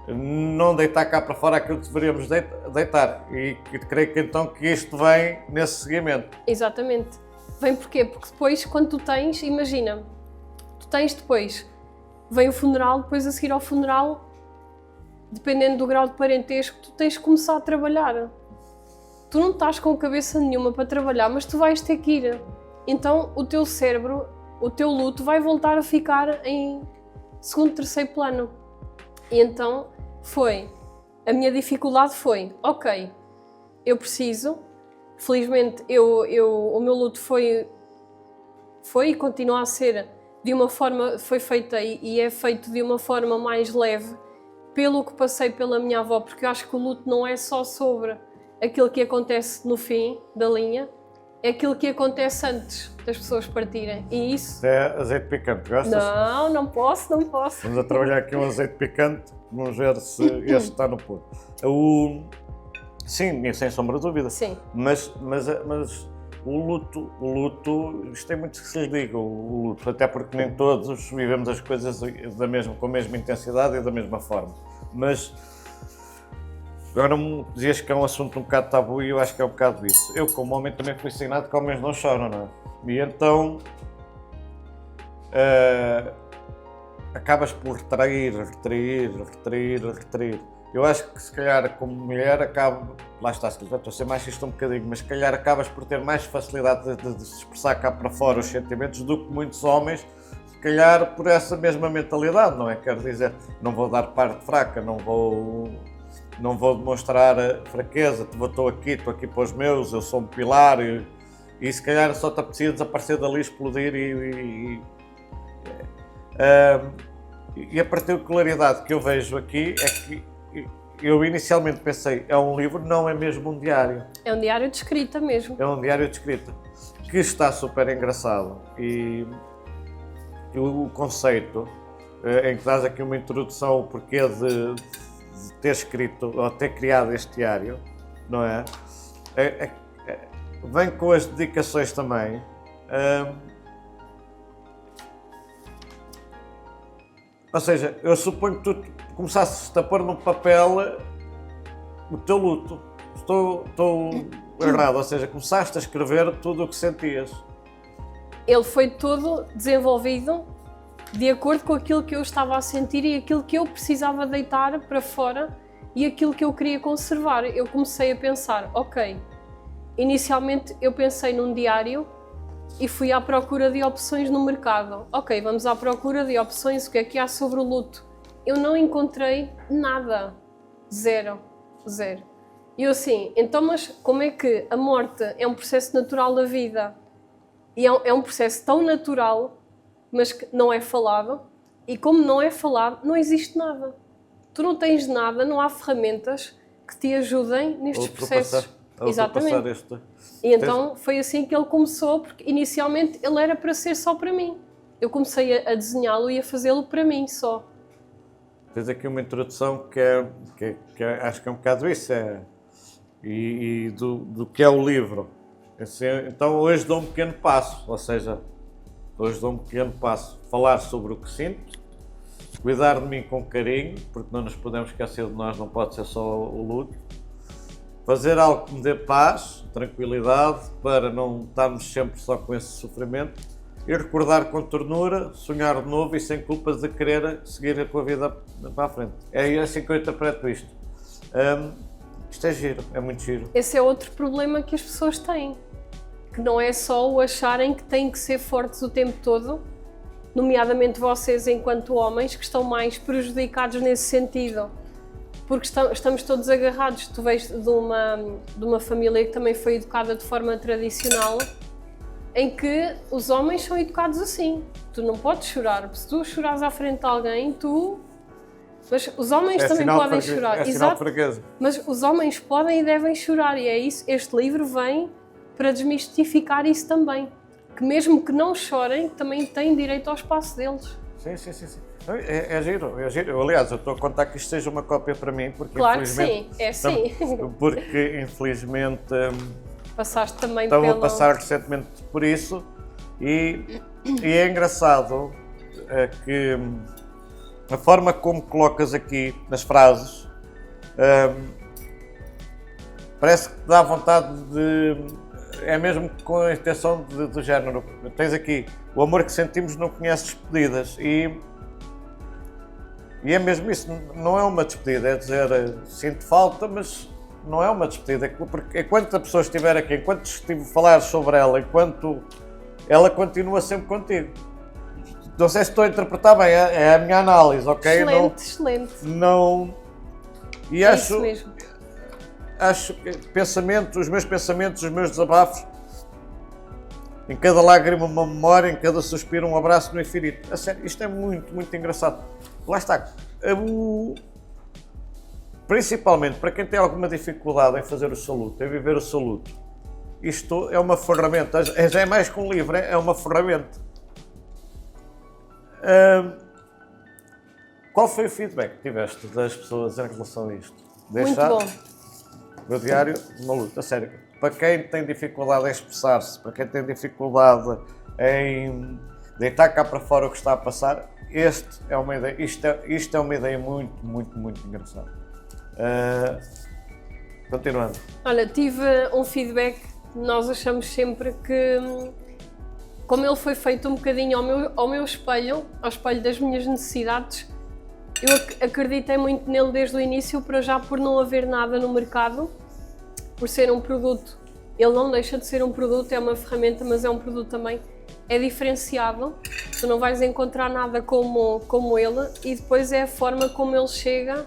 não deitar cá para fora aquilo que deveríamos deitar. E creio que então que isto vem nesse seguimento. Exatamente. Vem porquê? Porque depois, quando tu tens, imagina, tu tens depois, vem o funeral, depois a seguir ao funeral, dependendo do grau de parentesco, tu tens de começar a trabalhar. Tu não estás com cabeça nenhuma para trabalhar, mas tu vais ter que ir. Então o teu cérebro, o teu luto vai voltar a ficar em segundo, terceiro plano. E então a minha dificuldade foi, ok, eu preciso, felizmente o meu luto foi e continua a ser de uma forma, foi feita e é feito de uma forma mais leve, pelo que passei pela minha avó, porque eu acho que o luto não é só sobre aquilo que acontece no fim da linha, é aquilo que acontece antes das pessoas partirem. E isso... É azeite picante, gostas? Não posso. Vamos a trabalhar aqui um azeite picante, vamos ver se este está no ponto. Sim, sem sombra de dúvida. Sim. Mas o luto, isto tem muito que se lhe diga, o luto, até porque nem todos vivemos as coisas com a mesma intensidade e da mesma forma. Mas agora dizias que é um assunto um bocado tabu e eu acho que é um bocado isso. Eu, como homem, também fui ensinado que homens não choram, não é? E então acabas por retrair. Eu acho que se calhar como mulher lá está, se calhar estou a ser machista um bocadinho, mas se calhar acabas por ter mais facilidade de expressar cá para fora os sentimentos do que muitos homens, se calhar por essa mesma mentalidade, não é? Quero dizer, não vou dar parte fraca, não vou demonstrar fraqueza, estou aqui para os meus, eu sou um pilar e se calhar só te apetecia desaparecer dali, explodir e a particularidade que eu vejo aqui é que eu inicialmente pensei, é um livro, não é mesmo um diário. É um diário de escrita mesmo. É um diário de escrita, que está super engraçado e o conceito, em que dás aqui uma introdução ao porquê de ter escrito, ou ter criado este diário, não é? Vem com as dedicações também. Ou seja, eu suponho que tu começasses a pôr no papel o teu luto. Estou errado, ou seja, começaste a escrever tudo o que sentias. Ele foi todo desenvolvido de acordo com aquilo que eu estava a sentir e aquilo que eu precisava deitar para fora e aquilo que eu queria conservar. Eu comecei a pensar, ok, inicialmente eu pensei num diário e fui à procura de opções no mercado. Ok, vamos à procura de opções, o que é que há sobre o luto? Eu não encontrei nada. Zero. E eu assim, então mas como é que a morte é um processo natural da vida e é um processo tão natural, mas que não é falado, e como não é falado, não existe nada. Tu não tens nada, não há ferramentas que te ajudem nestes processos. Exatamente. E então foi assim que ele começou, porque inicialmente ele era para ser só para mim. Eu comecei a desenhá-lo e a fazê-lo para mim só. Tens aqui uma introdução que acho que é um bocado isso, e do que é o livro. Assim, então hoje dou um pequeno passo, ou seja, falar sobre o que sinto, cuidar de mim com carinho, porque não nos podemos esquecer de nós, não pode ser só o luto, fazer algo que me dê paz, tranquilidade, para não estarmos sempre só com esse sofrimento, e recordar com ternura, sonhar de novo e sem culpas de querer seguir com a vida para a frente. É assim que eu interpreto isto. Isto é giro, é muito giro. Esse é outro problema que as pessoas têm, que não é só o acharem que têm que ser fortes o tempo todo, nomeadamente vocês enquanto homens, que estão mais prejudicados nesse sentido, porque estamos todos agarrados. Tu vês de uma família que também foi educada de forma tradicional em que os homens são educados assim. Tu não podes chorar, se tu chorares à frente de alguém, Mas os homens também podem chorar. É sinal de Exato. fraqueza. Mas os homens podem e devem chorar, e é isso. Este livro vem para desmistificar isso também. Que mesmo que não chorem, também têm direito ao espaço deles. Sim. É giro, é giro. Aliás, eu estou a contar que isto seja uma cópia para mim, porque Claro que infelizmente... sim, é sim. Porque infelizmente Passaste também estava pelo... a passar recentemente por isso e é engraçado que a forma como colocas aqui nas frases parece que dá vontade de... É mesmo com a intenção do género. Tens aqui, o amor que sentimos não conhece despedidas e é mesmo isso, não é uma despedida, é dizer, sinto falta, mas não é uma despedida, porque enquanto a pessoa estiver aqui, enquanto estiver a falar sobre ela, enquanto ela continua sempre contigo. Não sei se estou a interpretar bem, é a minha análise, ok? Excelente. Não... E É isso mesmo. Acho que os meus desabafos, em cada lágrima uma memória, em cada suspiro um abraço no infinito. A sério, isto é muito, muito engraçado. Lá está. Principalmente para quem tem alguma dificuldade em fazer o seu luto, em viver o seu luto. Isto é uma ferramenta, já é mais que um livro, é uma ferramenta. Qual foi o feedback que tiveste das pessoas em relação a isto? Muito bom. O diário de uma luta, a sério. Para quem tem dificuldade em expressar-se, para quem tem dificuldade em deitar cá para fora o que está a passar, isto é uma ideia muito, muito, muito engraçada. Continuando. Olha, tive um feedback, nós achamos sempre que, como ele foi feito um bocadinho ao meu espelho, ao espelho das minhas necessidades, eu acreditei muito nele desde o início, para já por não haver nada no mercado, por ser um produto. Ele não deixa de ser um produto, é uma ferramenta, mas é um produto também, é diferenciado, tu não vais encontrar nada como ele, e depois é a forma como ele chega.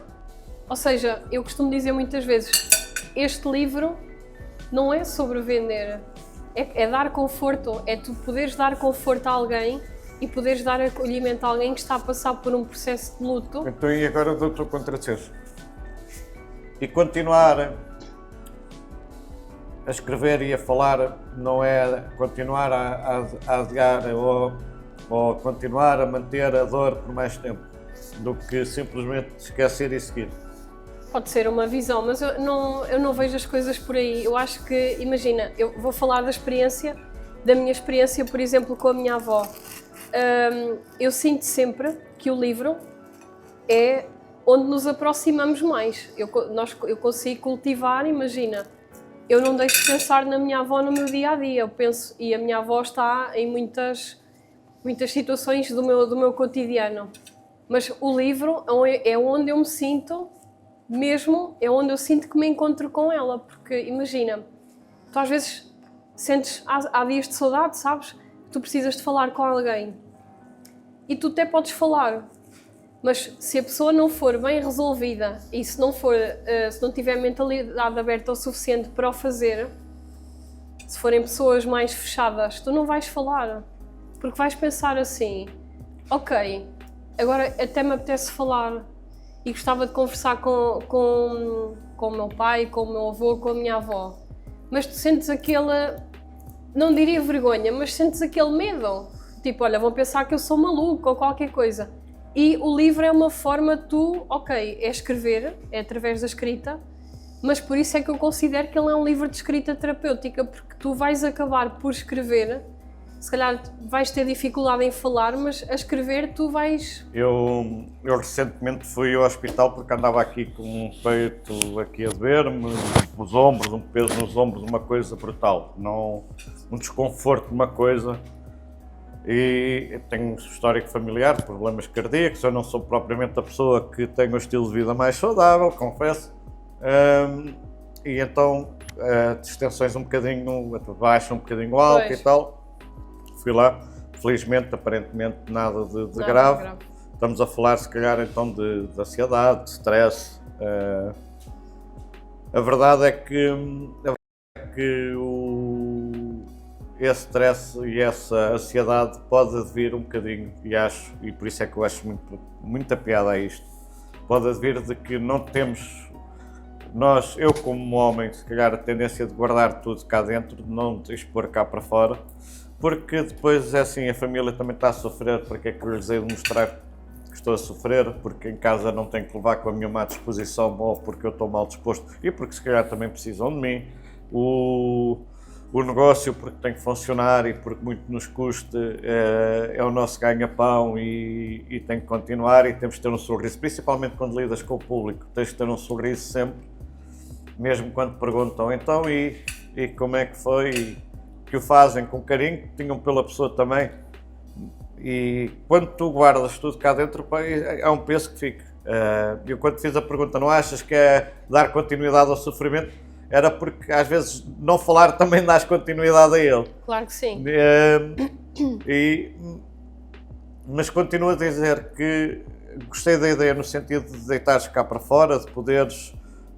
Ou seja, eu costumo dizer muitas vezes, este livro não é sobre vender, é dar conforto, é tu poderes dar conforto a alguém e poderes dar acolhimento a alguém que está a passar por um processo de luto. Então, e agora dou-te a contradizer. E continuar a escrever e a falar não é continuar a adiar ou continuar a manter a dor por mais tempo do que simplesmente esquecer e seguir. Pode ser uma visão, mas eu não vejo as coisas por aí. Eu acho que, imagina, eu vou falar da minha experiência, por exemplo, com a minha avó. Eu sinto sempre que o livro é onde nos aproximamos mais. Eu consigo cultivar, imagina, eu não deixo de pensar na minha avó no meu dia-a-dia, eu penso, e a minha avó está em muitas situações do meu cotidiano. Mas o livro é onde eu me sinto, mesmo, é onde eu sinto que me encontro com ela, porque imagina, tu às vezes sentes, há dias de saudade, sabes? Tu precisas de falar com alguém e tu até podes falar, mas se a pessoa não for bem resolvida e se não tiver mentalidade aberta o suficiente para o fazer, se forem pessoas mais fechadas, tu não vais falar, porque vais pensar assim, ok, agora até me apetece falar e gostava de conversar com o meu pai, com o meu avô, com a minha avó, mas tu sentes aquele, não diria vergonha, mas sentes aquele medo, tipo, olha, vão pensar que eu sou maluco ou qualquer coisa. E o livro é uma forma de é escrever, é através da escrita, mas por isso é que eu considero que ele é um livro de escrita terapêutica, porque tu vais acabar por escrever, se calhar vais ter dificuldade em falar, mas a escrever tu vais... Eu recentemente fui ao hospital porque andava aqui com um peito aqui a doer-me, os ombros, um peso nos ombros, uma coisa brutal, um desconforto, uma coisa. E tenho um histórico familiar, problemas cardíacos, eu não sou propriamente a pessoa que tem um estilo de vida mais saudável, confesso. E então, distensões um bocadinho baixo, um bocadinho alto e tal. Fui lá, felizmente, aparentemente nada de grave. Estamos a falar, se calhar, então, de ansiedade, de stress. A verdade é que esse stress e essa ansiedade pode advir um bocadinho, e por isso é que eu acho muita piada a isto, pode advir de que não temos, eu como homem, se calhar a tendência de guardar tudo cá dentro, de não expor cá para fora, porque depois é assim, a família também está a sofrer, porque é que eu lhes hei de mostrar que estou a sofrer, porque em casa não tenho que levar com a minha má disposição, ou porque eu estou mal disposto, e porque se calhar também precisam de mim, o negócio porque tem que funcionar e porque muito nos custe, é o nosso ganha-pão e tem que continuar, e temos que ter um sorriso, principalmente quando lidas com o público, tens de ter um sorriso sempre, mesmo quando perguntam então e como é que foi, e que o fazem com carinho, que tinham pela pessoa também, e quando tu guardas tudo cá dentro, é um peso que fica. Eu quando fiz a pergunta, não achas que é dar continuidade ao sofrimento? Era porque às vezes não falar também dás continuidade a ele. Claro que sim. Mas continuo a dizer que gostei da ideia no sentido de deitares cá para fora, de poderes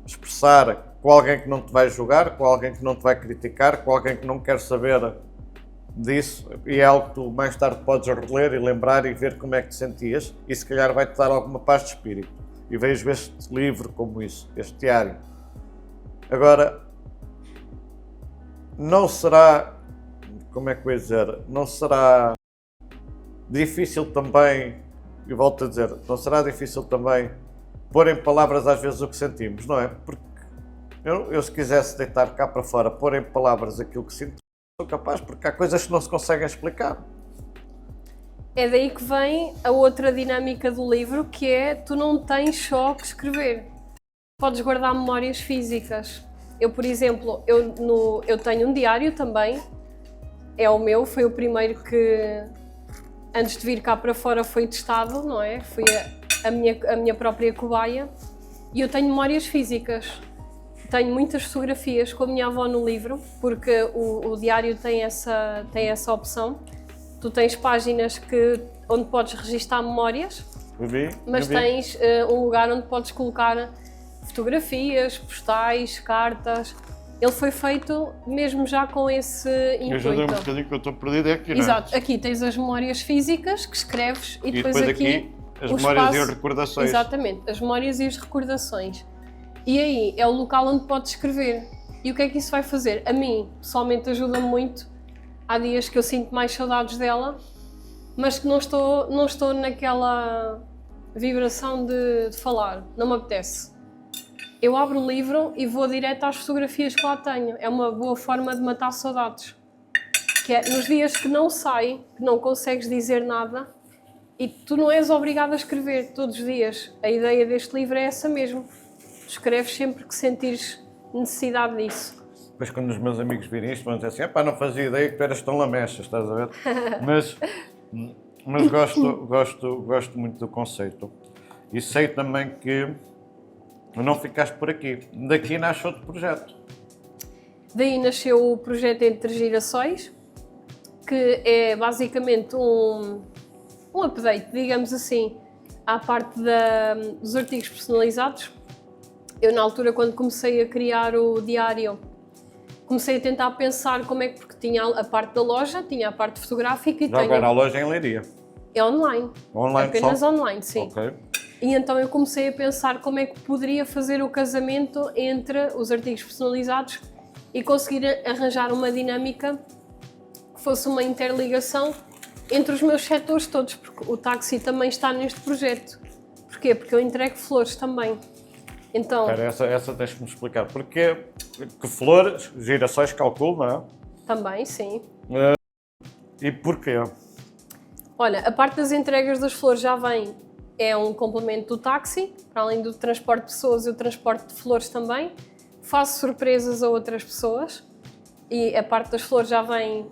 expressar com alguém que não te vai julgar, com alguém que não te vai criticar, com alguém que não quer saber disso, e é algo que tu mais tarde podes reler e lembrar e ver como é que te sentias, e se calhar vai-te dar alguma paz de espírito. E vejo este livro como isso, este diário. Agora, não será, como é que eu ia dizer, não será difícil também, e volto a dizer, não será difícil também pôr em palavras às vezes o que sentimos, não é? Porque eu se quisesse deitar cá para fora, pôr em palavras aquilo que sinto, sou capaz, porque há coisas que não se conseguem explicar. É daí que vem a outra dinâmica do livro, que é, tu não tens só que escrever. Podes guardar memórias físicas. Eu, por exemplo, eu tenho um diário também, é o meu, foi o primeiro que, antes de vir cá para fora, foi testado, não é? Foi a minha própria cobaia, e eu tenho memórias físicas. Tenho muitas fotografias com a minha avó no livro, porque o diário tem essa opção. Tu tens páginas onde podes registar memórias, mas tens um lugar onde podes colocar fotografias, postais, cartas. Ele foi feito mesmo já com esse intuito. Eu já dei um bocadinho que eu estou perdido, é aqui, não é? Exato, aqui tens as memórias físicas que escreves e depois aqui as memórias e as recordações. Exatamente, as memórias e as recordações. E aí é o local onde podes escrever. E o que é que isso vai fazer? A mim, pessoalmente, ajuda-me muito. Há dias que eu sinto mais saudades dela, mas que não estou naquela vibração de falar, não me apetece. Eu abro o livro e vou direto às fotografias que lá tenho. É uma boa forma de matar saudades. Que é nos dias que não sai, que não consegues dizer nada, e tu não és obrigado a escrever todos os dias. A ideia deste livro é essa mesmo. Tu escreves sempre que sentires necessidade disso. Depois quando os meus amigos virem isto vão dizer assim, pá, não fazia ideia que tu eras tão lamechas, estás a ver? Mas gosto muito do conceito. E sei também que não ficaste por aqui. Daqui nasce outro projeto. Daí nasceu o projeto Entre Girassóis, que é basicamente um update, digamos assim, à parte dos artigos personalizados. Eu, na altura, quando comecei a criar o diário, comecei a tentar pensar como é que, porque tinha a parte da loja, tinha a parte fotográfica e já agora a loja é em Leiria? É online. Online apenas só? Online, sim. Ok. E então eu comecei a pensar como é que poderia fazer o casamento entre os artigos personalizados e conseguir arranjar uma dinâmica que fosse uma interligação entre os meus setores todos, porque o táxi também está neste projeto. Porquê? Porque eu entrego flores também. Então, Espera, essa tens-me explicar. Porque que flores, girassóis, calculo, não é? também, sim. E porquê? Olha, a parte das entregas das flores já vem, é um complemento do táxi, para além do transporte de pessoas e o transporte de flores também. Faço surpresas a outras pessoas e a parte das flores já vem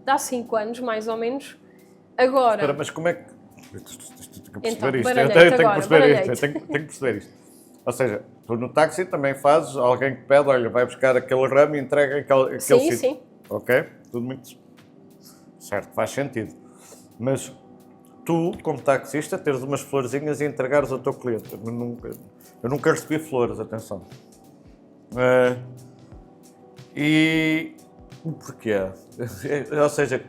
de há 5 anos, mais ou menos. Agora... Espera, mas como é que... Tenho que perceber isto. baralhete Eu tenho que agora, perceber isto. baralhete. Tenho que perceber isto. Ou seja, tu no táxi também fazes, alguém que pede, olha, vai buscar aquele ramo e entrega aquele Sim, sítio. sim. Ok? Tudo muito... Certo, faz sentido. Mas tu, como taxista, teres umas florzinhas e entregares ao teu cliente. Eu nunca recebi flores, atenção. Porquê? Ou seja,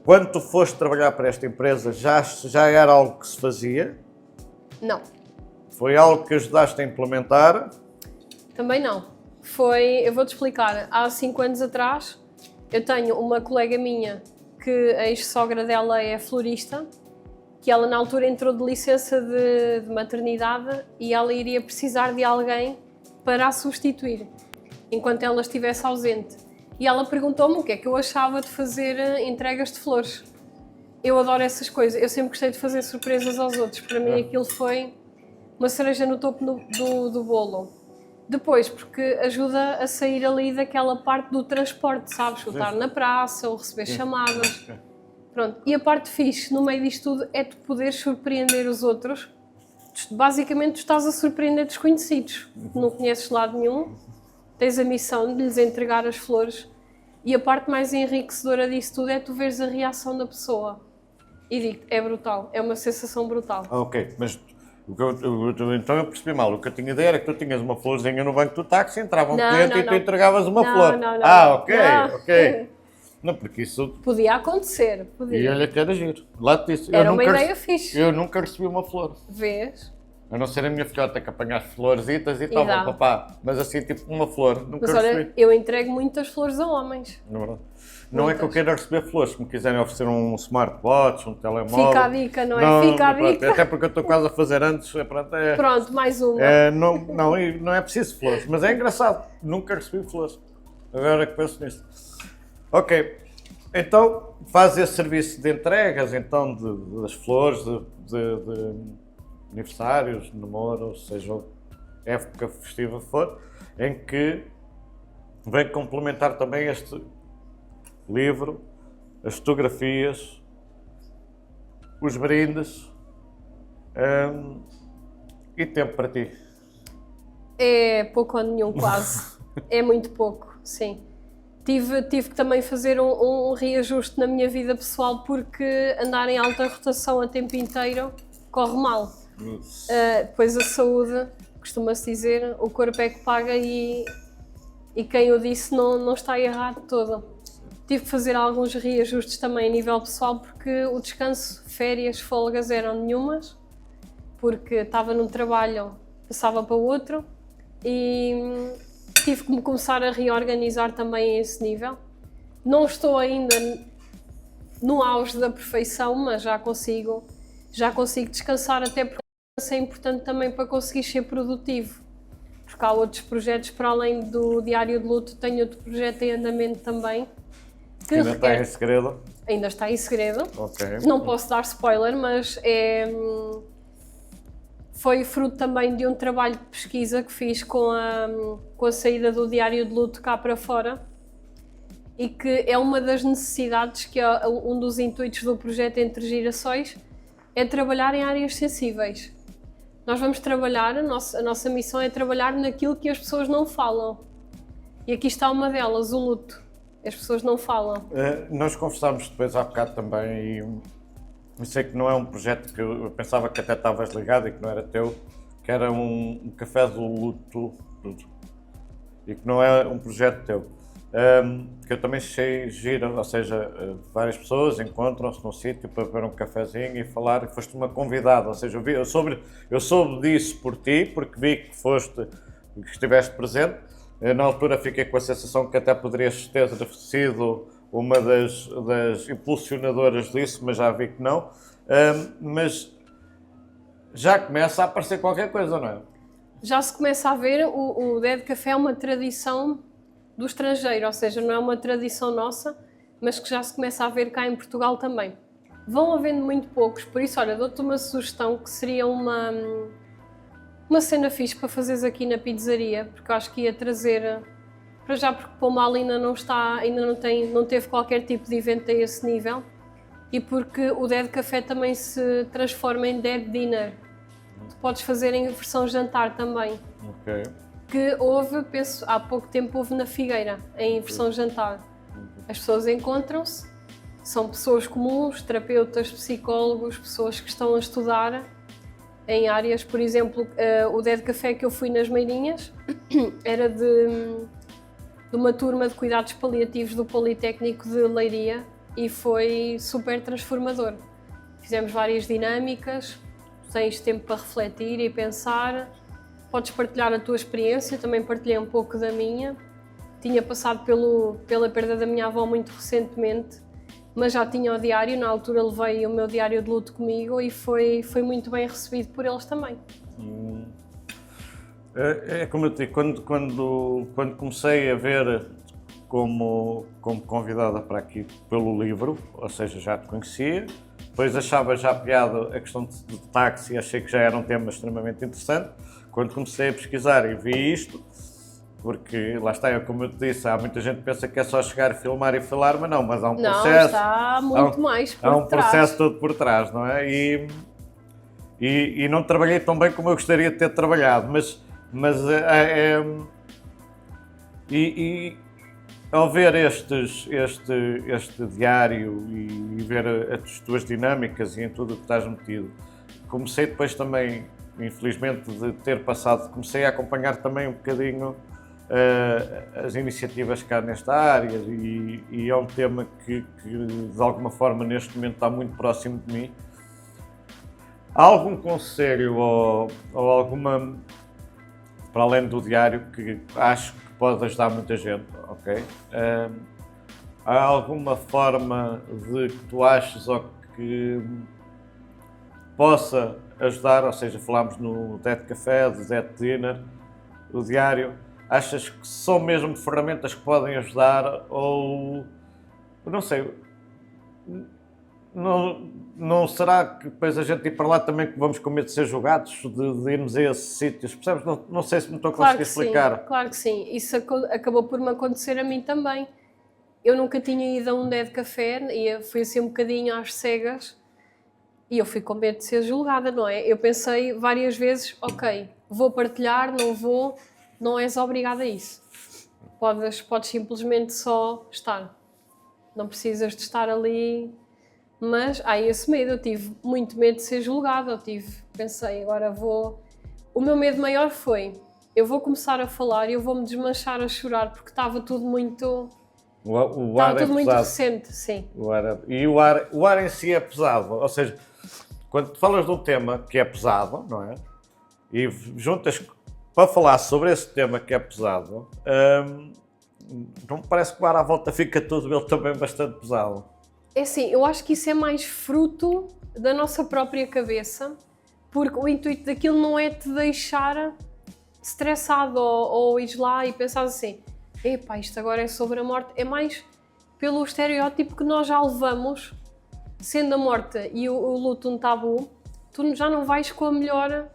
quando tu foste trabalhar para esta empresa, já era algo que se fazia? Não, Foi algo que ajudaste a implementar? também não. Eu vou-te explicar, há 5 anos atrás, eu tenho uma colega minha que a ex-sogra dela é florista, que ela na altura entrou de licença de maternidade e ela iria precisar de alguém para a substituir, enquanto ela estivesse ausente. E ela perguntou-me o que é que eu achava de fazer entregas de flores. Eu adoro essas coisas, eu sempre gostei de fazer surpresas aos outros, para mim aquilo foi uma cereja no topo do bolo. Depois, porque ajuda a sair ali daquela parte do transporte, sabes? O estar na praça ou receber chamadas. Pronto. E a parte fixe no meio disto tudo é tu poderes surpreender os outros. Basicamente, tu estás a surpreender desconhecidos. Não conheces lado nenhum, tens a missão de lhes entregar as flores. E a parte mais enriquecedora disso tudo é tu veres a reação da pessoa. E digo-te, é brutal, é uma sensação brutal. Ok, mas então eu percebi mal. O que eu tinha ideia era que tu tinhas uma florzinha no banco do táxi, entrava um cliente e tu entregavas uma flor. Ok, ok. Não, porque isso... Podia acontecer, E podia. olha que era giro. Lá te disse. Era uma ideia fixe. Eu nunca recebi uma flor. Vês? A não ser a minha filhota que apanha as florzitas e toma, dá. papá. Mas assim, tipo uma flor. Nunca Mas recebi. olha, eu entrego muitas flores a homens. Não, é verdade. Não é que eu queira receber flores. Se me quiserem oferecer um smartwatch, um telemóvel... Fica a dica, não é? Fica a pronto, dica. até porque eu estou quase a fazer antes. Pronto, mais uma. Não é preciso flores. Mas é engraçado. Nunca recebi flores. Agora que penso nisso. Ok. Então, faz esse serviço de entregas, então, das flores, de aniversários, namoros, seja época festiva for, em que vem complementar também este livro, as fotografias, os brindes e tempo para ti. É pouco ou nenhum, quase. É muito pouco, sim. Tive que também fazer um reajuste na minha vida pessoal porque andar em alta rotação a tempo inteiro corre mal. Depois a saúde, costuma-se dizer, o corpo é que paga e quem o disse não está errado todo. Tive que fazer alguns reajustes também a nível pessoal porque o descanso, férias, folgas eram nenhumas, porque estava num trabalho, passava para outro e tive que me começar a reorganizar também a esse nível. Não estou ainda no auge da perfeição, mas já consigo descansar, até porque isso é importante também para conseguir ser produtivo. Porque há outros projetos, para além do Diário de Luto, tenho outro projeto em andamento também. Que Ainda está em segredo? Ainda está em segredo. Ok. Não posso dar spoiler, mas foi fruto também de um trabalho de pesquisa que fiz com a saída do Diário de Luto cá para fora e que é uma das necessidades, que é um dos intuitos do projeto Entre Girassóis, é trabalhar em áreas sensíveis. Nós vamos trabalhar, a nossa missão é trabalhar naquilo que as pessoas não falam. E aqui está uma delas, o luto. As pessoas não falam. Nós conversámos depois há bocado também e eu sei que não é um projeto que eu pensava que até estavas ligado e que não era teu, que era um café do luto e que não é um projeto teu. Que eu também achei giro, ou seja, várias pessoas encontram-se num sítio para beber um cafezinho e falar, e foste uma convidada, ou seja, eu soube disso por ti, porque vi que estiveste presente. Na altura fiquei com a sensação que até poderias ter sido uma das impulsionadoras disso, mas já vi que não. Mas já começa a aparecer qualquer coisa, não é? Já se começa a ver, o Dead Café é uma tradição do estrangeiro, ou seja, não é uma tradição nossa, mas que já se começa a ver cá em Portugal também. Vão havendo muito poucos, por isso, olha, dou-te uma sugestão que seria uma cena fixe para fazeres aqui na pizzaria, porque eu acho que ia trazer, para já porque Pombal ainda não teve qualquer tipo de evento a esse nível, e porque o Dead Café também se transforma em Dead Dinner. Tu podes fazer em versão jantar também. Ok. Que penso, há pouco tempo houve na Figueira, em versão jantar. As pessoas encontram-se, são pessoas comuns, terapeutas, psicólogos, pessoas que estão a estudar em áreas, por exemplo, o Dead Café que eu fui nas Meirinhas era de uma turma de cuidados paliativos do Politécnico de Leiria e foi super transformador. Fizemos várias dinâmicas, tens tempo para refletir e pensar, podes partilhar a tua experiência, também partilhei um pouco da minha. Tinha passado pela perda da minha avó muito recentemente, mas já tinha o diário, na altura levei o meu diário de luto comigo e foi muito bem recebido por eles também. É como eu te digo, quando comecei a ver como convidada para aqui pelo livro, ou seja, já te conhecia, depois achava já piada a questão de táxi, achei que já era um tema extremamente interessante. Quando comecei a pesquisar e vi isto, porque lá está, como eu te disse, há muita gente que pensa que é só chegar, filmar e falar, mas não, mas há um processo. Não, está muito mais por trás. Há um processo todo por trás, não é? E não trabalhei tão bem como eu gostaria de ter trabalhado, mas ao ver este diário e ver as tuas dinâmicas e em tudo o que estás metido, comecei depois também, infelizmente, de ter passado, comecei a acompanhar também um bocadinho as iniciativas cá nesta área e é um tema que de alguma forma neste momento está muito próximo de mim. Há algum conselho ou alguma, para além do diário, que acho que pode ajudar muita gente, ok? Há alguma forma de que tu aches ou que possa ajudar, ou seja, falámos no Dead Café, do Dead Dinner, do diário, achas que são mesmo ferramentas que podem ajudar ou, não sei, não será que depois a gente ir para lá também que vamos com medo de ser julgados, de irmos a esses sítios, percebes? Não sei se me estou a conseguir explicar. Sim, claro que sim, isso acabou por me acontecer a mim também. Eu nunca tinha ido a um Dead Café e fui assim um bocadinho às cegas e eu fui com medo de ser julgada, não é? Eu pensei várias vezes, ok, vou partilhar, não vou, não és obrigada a isso. Podes simplesmente só estar, não precisas de estar ali. Mas há esse medo, eu tive muito medo de ser julgada, pensei, agora vou... O meu medo maior foi, eu vou começar a falar e eu vou-me desmanchar a chorar, porque estava tudo muito... Estava tudo muito recente, sim. O ar em si é pesado, ou seja, quando tu falas de um tema que é pesado, não é? E juntas para falar sobre esse tema que é pesado, não me parece que o ar à volta fica tudo ele também bastante pesado. É assim, eu acho que isso é mais fruto da nossa própria cabeça, porque o intuito daquilo não é te deixar estressado ou ires lá e pensar assim, epá, isto agora é sobre a morte, é mais pelo estereótipo que nós já levamos, sendo a morte e o luto um tabu, tu já não vais com a melhor,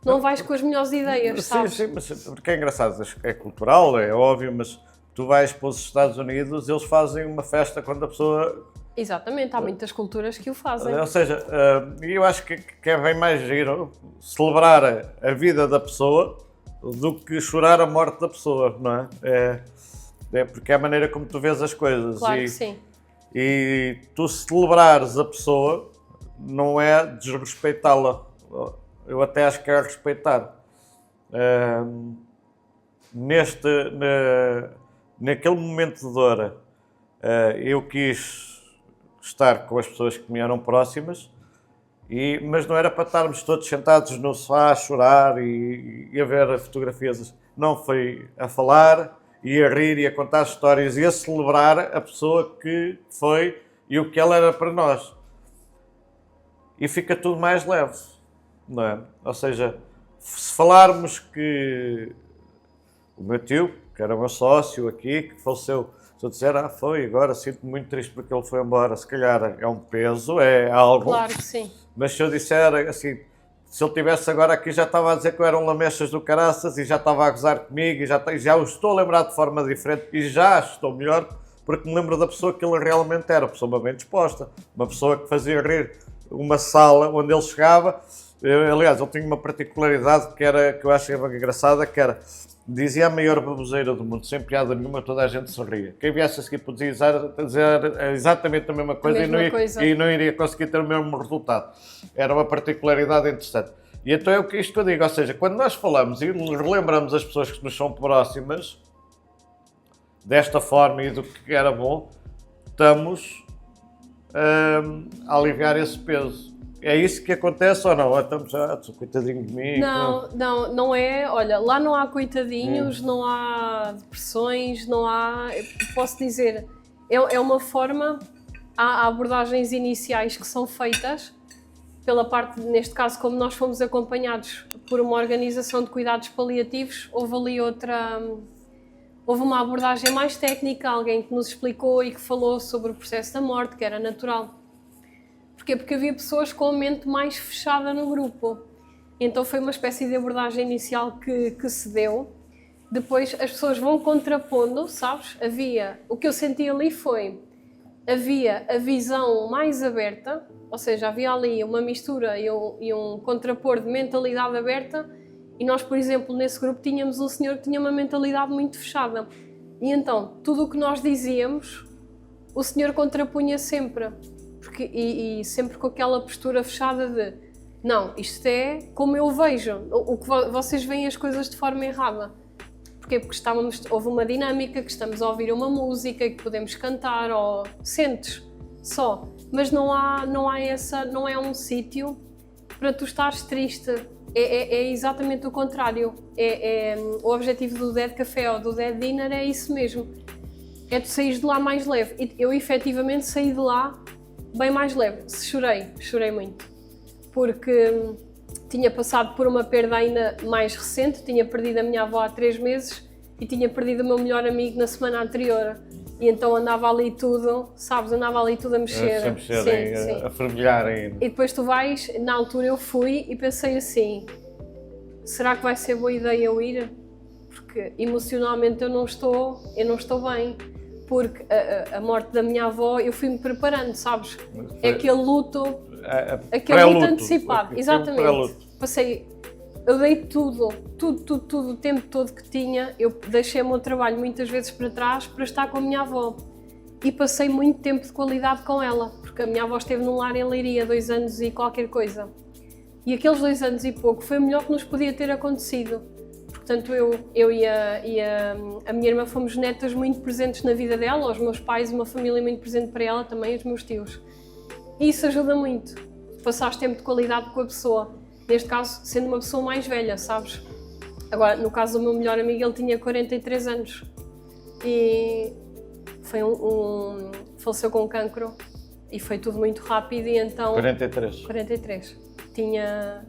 não vais com as melhores ideias, sabes? Sim, mas porque é engraçado, é cultural, é óbvio, mas tu vais para os Estados Unidos, eles fazem uma festa quando a pessoa... Exatamente, há muitas culturas que o fazem. Ou seja, eu acho que é bem mais giro celebrar a vida da pessoa do que chorar a morte da pessoa, não é? É porque é a maneira como tu vês as coisas. Claro que sim. E tu celebrares a pessoa não é desrespeitá-la. Eu até acho que é respeitar. Naquele momento de dor, eu quis estar com as pessoas que me eram próximas, mas não era para estarmos todos sentados no sofá a chorar e a ver fotografias. Não, foi a falar e a rir e a contar histórias e a celebrar a pessoa que foi e o que ela era para nós. E fica tudo mais leve, não é? Ou seja, se falarmos que o meu tio, que era o meu sócio aqui, que faleceu, se eu disser, foi, agora sinto-me muito triste porque ele foi embora, se calhar é um peso, é algo. Claro que sim. Mas se eu disser assim, se ele estivesse agora aqui já estava a dizer que eu era um lamechas do caraças e já estava a gozar comigo e já o estou a lembrar de forma diferente e já estou melhor porque me lembro da pessoa que ele realmente era, uma pessoa bem disposta, uma pessoa que fazia rir uma sala onde ele chegava. Aliás, ele tinha uma particularidade que eu achava engraçada, que era, dizia a maior baboseira do mundo, sem piada nenhuma, toda a gente sorria. Quem viesse a seguir podia dizer exatamente a mesma coisa, e não iria conseguir ter o mesmo resultado. Era uma particularidade interessante. E então é isto que eu digo, ou seja, quando nós falamos e relembramos as pessoas que nos são próximas, desta forma e do que era bom, estamos a aliviar esse peso. É isso que acontece ou não? Ou estamos, coitadinho de mim. Não é. Olha, lá não há coitadinhos, não há depressões, não há. Eu posso dizer, é uma forma. Há abordagens iniciais que são feitas pela parte, neste caso, como nós fomos acompanhados por uma organização de cuidados paliativos, houve uma abordagem mais técnica, alguém que nos explicou e que falou sobre o processo da morte, que era natural. Porquê? Porque havia pessoas com a mente mais fechada no grupo. Então foi uma espécie de abordagem inicial que se deu. Depois as pessoas vão contrapondo, sabes? O que eu senti ali havia a visão mais aberta, ou seja, havia ali uma mistura e um contrapor de mentalidade aberta, e nós, por exemplo, nesse grupo tínhamos um senhor que tinha uma mentalidade muito fechada. E então, tudo o que nós dizíamos, o senhor contrapunha sempre. E sempre com aquela postura fechada de não, isto é como eu vejo, vocês veem as coisas de forma errada. Porquê? Porque houve uma dinâmica, que estamos a ouvir uma música, que podemos cantar, ou sentes só, mas não é um sítio para tu estares triste, é exatamente o contrário, o objetivo do Dead Café ou do Dead Dinner é isso mesmo, é tu saís de lá mais leve. E eu efetivamente saí de lá bem mais leve. Chorei muito, porque tinha passado por uma perda ainda mais recente, tinha perdido a minha avó há 3 meses e tinha perdido o meu melhor amigo na semana anterior. E então andava ali tudo, sabes, andava ali tudo a mexer. Sim. A fervilhar ainda. E depois tu vais, na altura eu fui e pensei assim, será que vai ser boa ideia eu ir? Porque emocionalmente eu não estou bem. Porque a morte da minha avó, eu fui-me preparando, sabes? É aquele luto, aquele luto antecipado, exatamente. Eu dei tudo, o tempo todo que tinha, eu deixei o meu trabalho muitas vezes para trás para estar com a minha avó. E passei muito tempo de qualidade com ela, porque a minha avó esteve num lar em Leiria 2 anos e qualquer coisa. E aqueles 2 anos e pouco foi o melhor que nos podia ter acontecido. Portanto, eu e a minha irmã fomos netas muito presentes na vida dela, os meus pais, uma família muito presente para ela, também os meus tios. E isso ajuda muito, passares tempo de qualidade com a pessoa, neste caso, sendo uma pessoa mais velha, sabes? Agora, no caso do meu melhor amigo, ele tinha 43 anos e faleceu com cancro e foi tudo muito rápido e então... 43. Tinha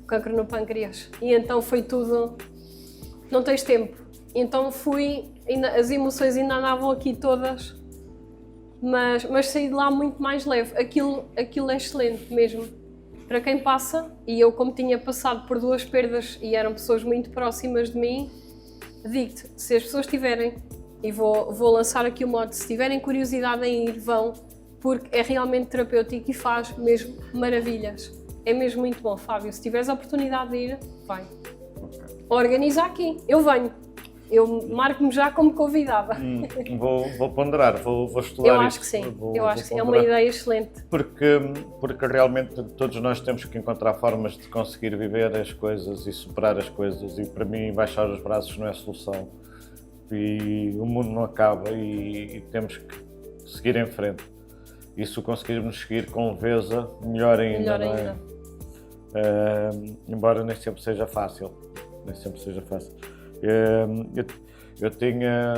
cancro no pâncreas e então foi tudo... Não tens tempo. Então as emoções ainda andavam aqui todas, mas saí de lá muito mais leve. Aquilo é excelente mesmo. Para quem passa, e eu como tinha passado por 2 perdas e eram pessoas muito próximas de mim, digo-te, se as pessoas tiverem, e vou lançar aqui o mote, se tiverem curiosidade em ir, vão, porque é realmente terapêutico e faz mesmo maravilhas. É mesmo muito bom, Fábio. Se tiveres a oportunidade de ir, vai. Organiza aqui, eu venho. Eu marco-me já como convidada. Vou ponderar, vou estudar. Eu acho que sim, eu acho que sim. É uma ideia excelente. Porque realmente todos nós temos que encontrar formas de conseguir viver as coisas e superar as coisas. E para mim, baixar os braços não é solução. E o mundo não acaba e temos que seguir em frente. E se conseguirmos seguir com leveza, melhor ainda. Melhor ainda. Embora nem sempre seja fácil. Eu tinha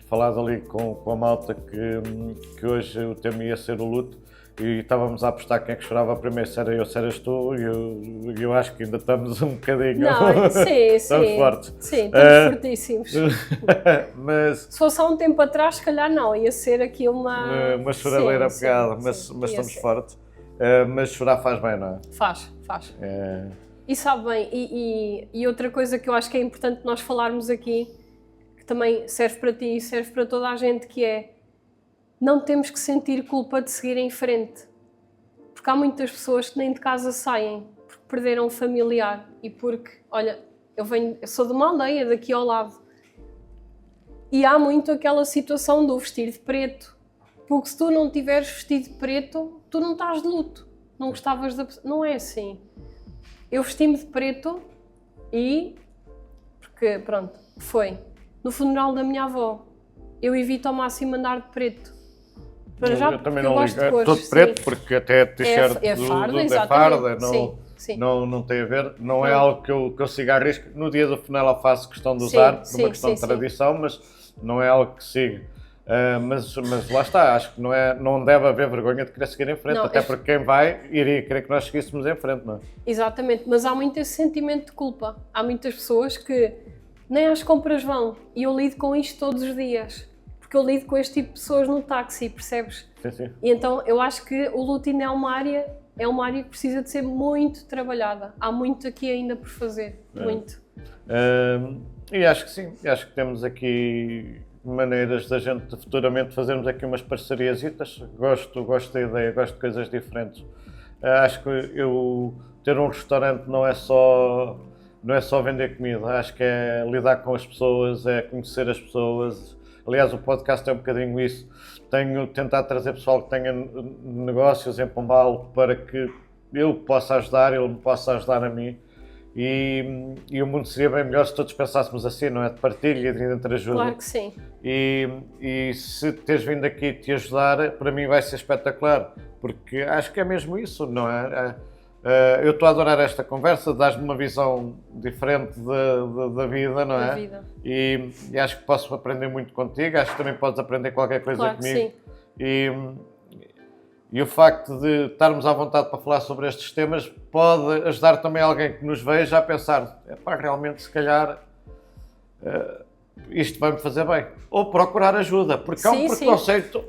falado ali com a malta que hoje o tema ia ser o luto e estávamos a apostar quem é que chorava primeiro, se era eu, se eras tu, e eu acho que ainda estamos um bocadinho... Não, sim. Estamos fortes. Sim, estamos fortíssimos. Mas, se fosse há um tempo atrás, se calhar não, ia ser aqui uma choradeira pegada, mas estamos fortes. Mas chorar faz bem, não é? Faz. E sabe bem, e outra coisa que eu acho que é importante nós falarmos aqui, que também serve para ti e serve para toda a gente, que é, não temos que sentir culpa de seguir em frente. Porque há muitas pessoas que nem de casa saem, porque perderam um familiar e porque, olha, eu sou de uma aldeia daqui ao lado. E há muito aquela situação do vestir de preto. Porque se tu não tiveres vestido de preto, tu não estás de luto. Não gostavas da pessoa. Não é assim. Eu vesti-me de preto porque, pronto, foi no funeral da minha avó. eu evito ao máximo andar de preto. Para Eu já, também porque não eu gosto ligo. de cores. Todo preto, porque até t-shirt é do farda, é exatamente. farda, Sim. não tem a ver. Não é Não. algo que eu siga a risco. No dia do funeral eu faço questão de Sim, usar, por sim, uma questão sim, de sim. tradição, mas não é algo que siga. Mas lá está, acho que não deve haver vergonha de querer seguir em frente, Não, até porque quem vai iria querer que nós seguíssemos em frente, não é? Exatamente, mas há muito esse sentimento de culpa. Há muitas pessoas que nem às compras vão e eu lido com isto todos os dias. Porque eu lido com este tipo de pessoas no táxi, percebes? Sim. E então eu acho que o luto ainda é uma área que precisa de ser muito trabalhada. Há muito aqui ainda por fazer, muito. E acho que sim, acho que temos aqui maneiras da gente futuramente fazermos aqui umas parceriasitas. Gosto da ideia, gosto de coisas diferentes. Acho que eu ter um restaurante não é só vender comida, acho que é lidar com as pessoas, é conhecer as pessoas. Aliás, o podcast é um bocadinho isso. Tenho tentado trazer pessoal que tenha negócios em Pombal para que eu possa ajudar, ele me possa ajudar a mim. E o mundo seria bem melhor se todos pensássemos assim, não é? De partilha e de entreajuda. Claro que sim. E se teres vindo aqui te ajudar, para mim vai ser espetacular, porque acho que é mesmo isso, não é? Eu estou a adorar esta conversa, dás-me uma visão diferente da vida, não é? Da vida. E acho que posso aprender muito contigo, acho que também podes aprender qualquer coisa Claro comigo. que sim. E o facto de estarmos à vontade para falar sobre estes temas pode ajudar também alguém que nos veja a pensar, realmente se calhar isto vai-me fazer bem. Ou procurar ajuda, porque há um preconceito,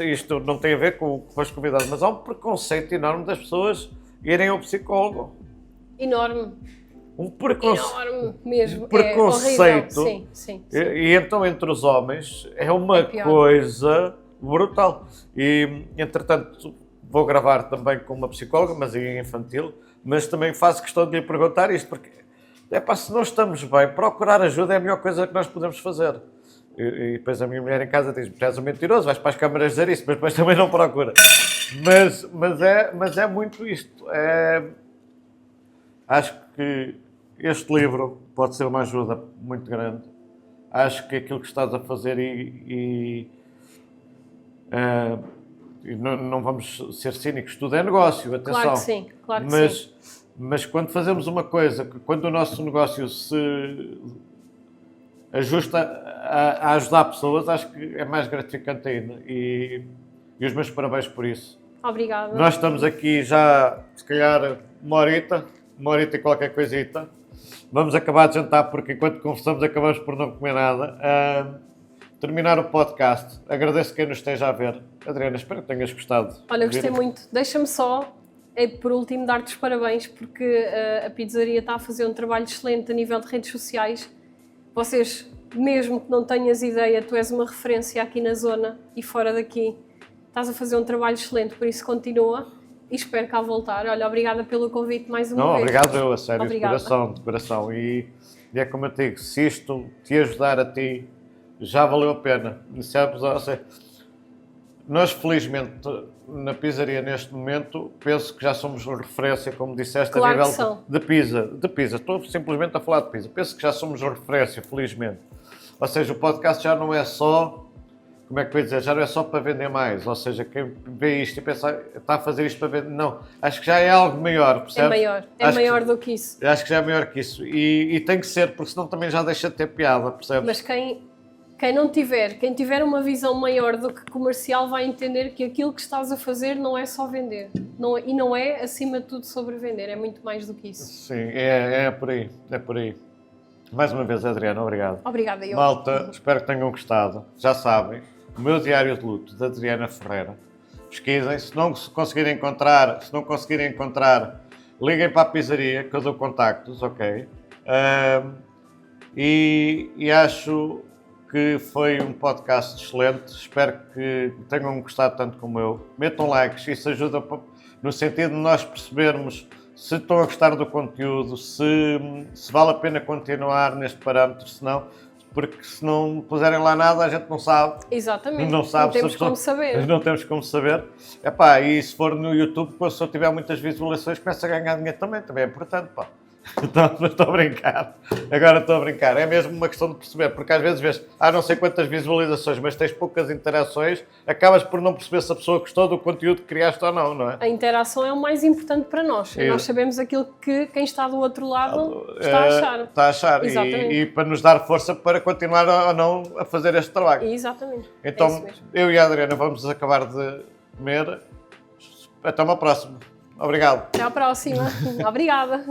isto não tem a ver com os convidados, mas há um preconceito enorme das pessoas irem ao psicólogo. Enorme. Um preconceito. Enorme mesmo. Preconceito. É horrível. Sim. E então entre os homens é uma coisa brutal. E entretanto vou gravar também com uma psicóloga, mas em infantil, mas também faço questão de lhe perguntar isto, porque se não estamos bem, procurar ajuda é a melhor coisa que nós podemos fazer. E depois a minha mulher em casa diz-me, tu és um mentiroso, vais para as câmaras dizer isso, mas depois também não procura. Mas é muito isto. Acho que este livro pode ser uma ajuda muito grande. Acho que aquilo que estás a fazer não vamos ser cínicos, tudo é negócio, atenção. Claro que sim, claro que sim. Mas quando fazemos uma coisa, quando o nosso negócio se ajusta a ajudar pessoas, acho que é mais gratificante ainda. E os meus parabéns por isso. Obrigada. Nós estamos aqui já, se calhar, uma horita e qualquer coisita. Vamos acabar de jantar, porque enquanto conversamos acabamos por não comer nada. Terminar o podcast. Agradeço quem nos esteja a ver. Adriana, espero que tenhas gostado. Olha, gostei muito. Deixa-me só, por último, dar-te os parabéns, porque a pizzaria está a fazer um trabalho excelente a nível de redes sociais. Vocês, mesmo que não tenhas ideia, tu és uma referência aqui na zona e fora daqui. Estás a fazer um trabalho excelente, por isso continua e espero cá voltar. Olha, obrigada pelo convite mais uma vez. Obrigado eu, a sério, Obrigada. de coração. E é como eu te digo, se isto te ajudar a ti, já valeu a pena. Nós, felizmente, na pizzaria neste momento, penso que já somos referência, como disseste, claro a nível de pizza. Estou simplesmente a falar de pizza. Penso que já somos referência, felizmente. Ou seja, o podcast já não é só, como é que eu ia dizer, já não é só para vender mais. Ou seja, quem vê isto e pensa, está a fazer isto para vender. Não, acho que já é algo maior, percebes? É maior do que isso. Acho que já é maior que isso. E tem que ser, porque senão também já deixa de ter piada, percebes? Mas quem tiver uma visão maior do que comercial vai entender que aquilo que estás a fazer não é só vender. E não é, acima de tudo, sobre vender. É muito mais do que isso. Sim, é por aí. É por aí. Mais uma vez, Adriana, obrigado. Obrigada, eu. Malta, espero que tenham gostado. Já sabem, o meu diário de luto, da Adriana Ferreira. Pesquisem, se não conseguirem encontrar, liguem para a pizzaria, que eu dou contactos, ok? E acho que foi um podcast excelente. Espero que tenham gostado tanto como eu. Metam likes, isso ajuda no sentido de nós percebermos se estão a gostar do conteúdo, se vale a pena continuar neste parâmetro, porque se não puserem lá nada a gente não sabe. Exatamente, não temos como saber. Não temos como saber. E se for no YouTube, se eu tiver muitas visualizações, começa a ganhar dinheiro também é importante. Não estou a brincar. Agora estou a brincar. É mesmo uma questão de perceber, porque às vezes vês, há não sei quantas visualizações, mas tens poucas interações, acabas por não perceber se a pessoa gostou do conteúdo que criaste ou não, não é? A interação é o mais importante para nós. É. Nós sabemos aquilo que quem está do outro lado está a achar. Está a achar. Exatamente. E para nos dar força para continuar ou não a fazer este trabalho. Exatamente. É Então, isso mesmo. eu e a Adriana vamos acabar de comer. Até uma próxima. Obrigado. Até à próxima. Obrigada.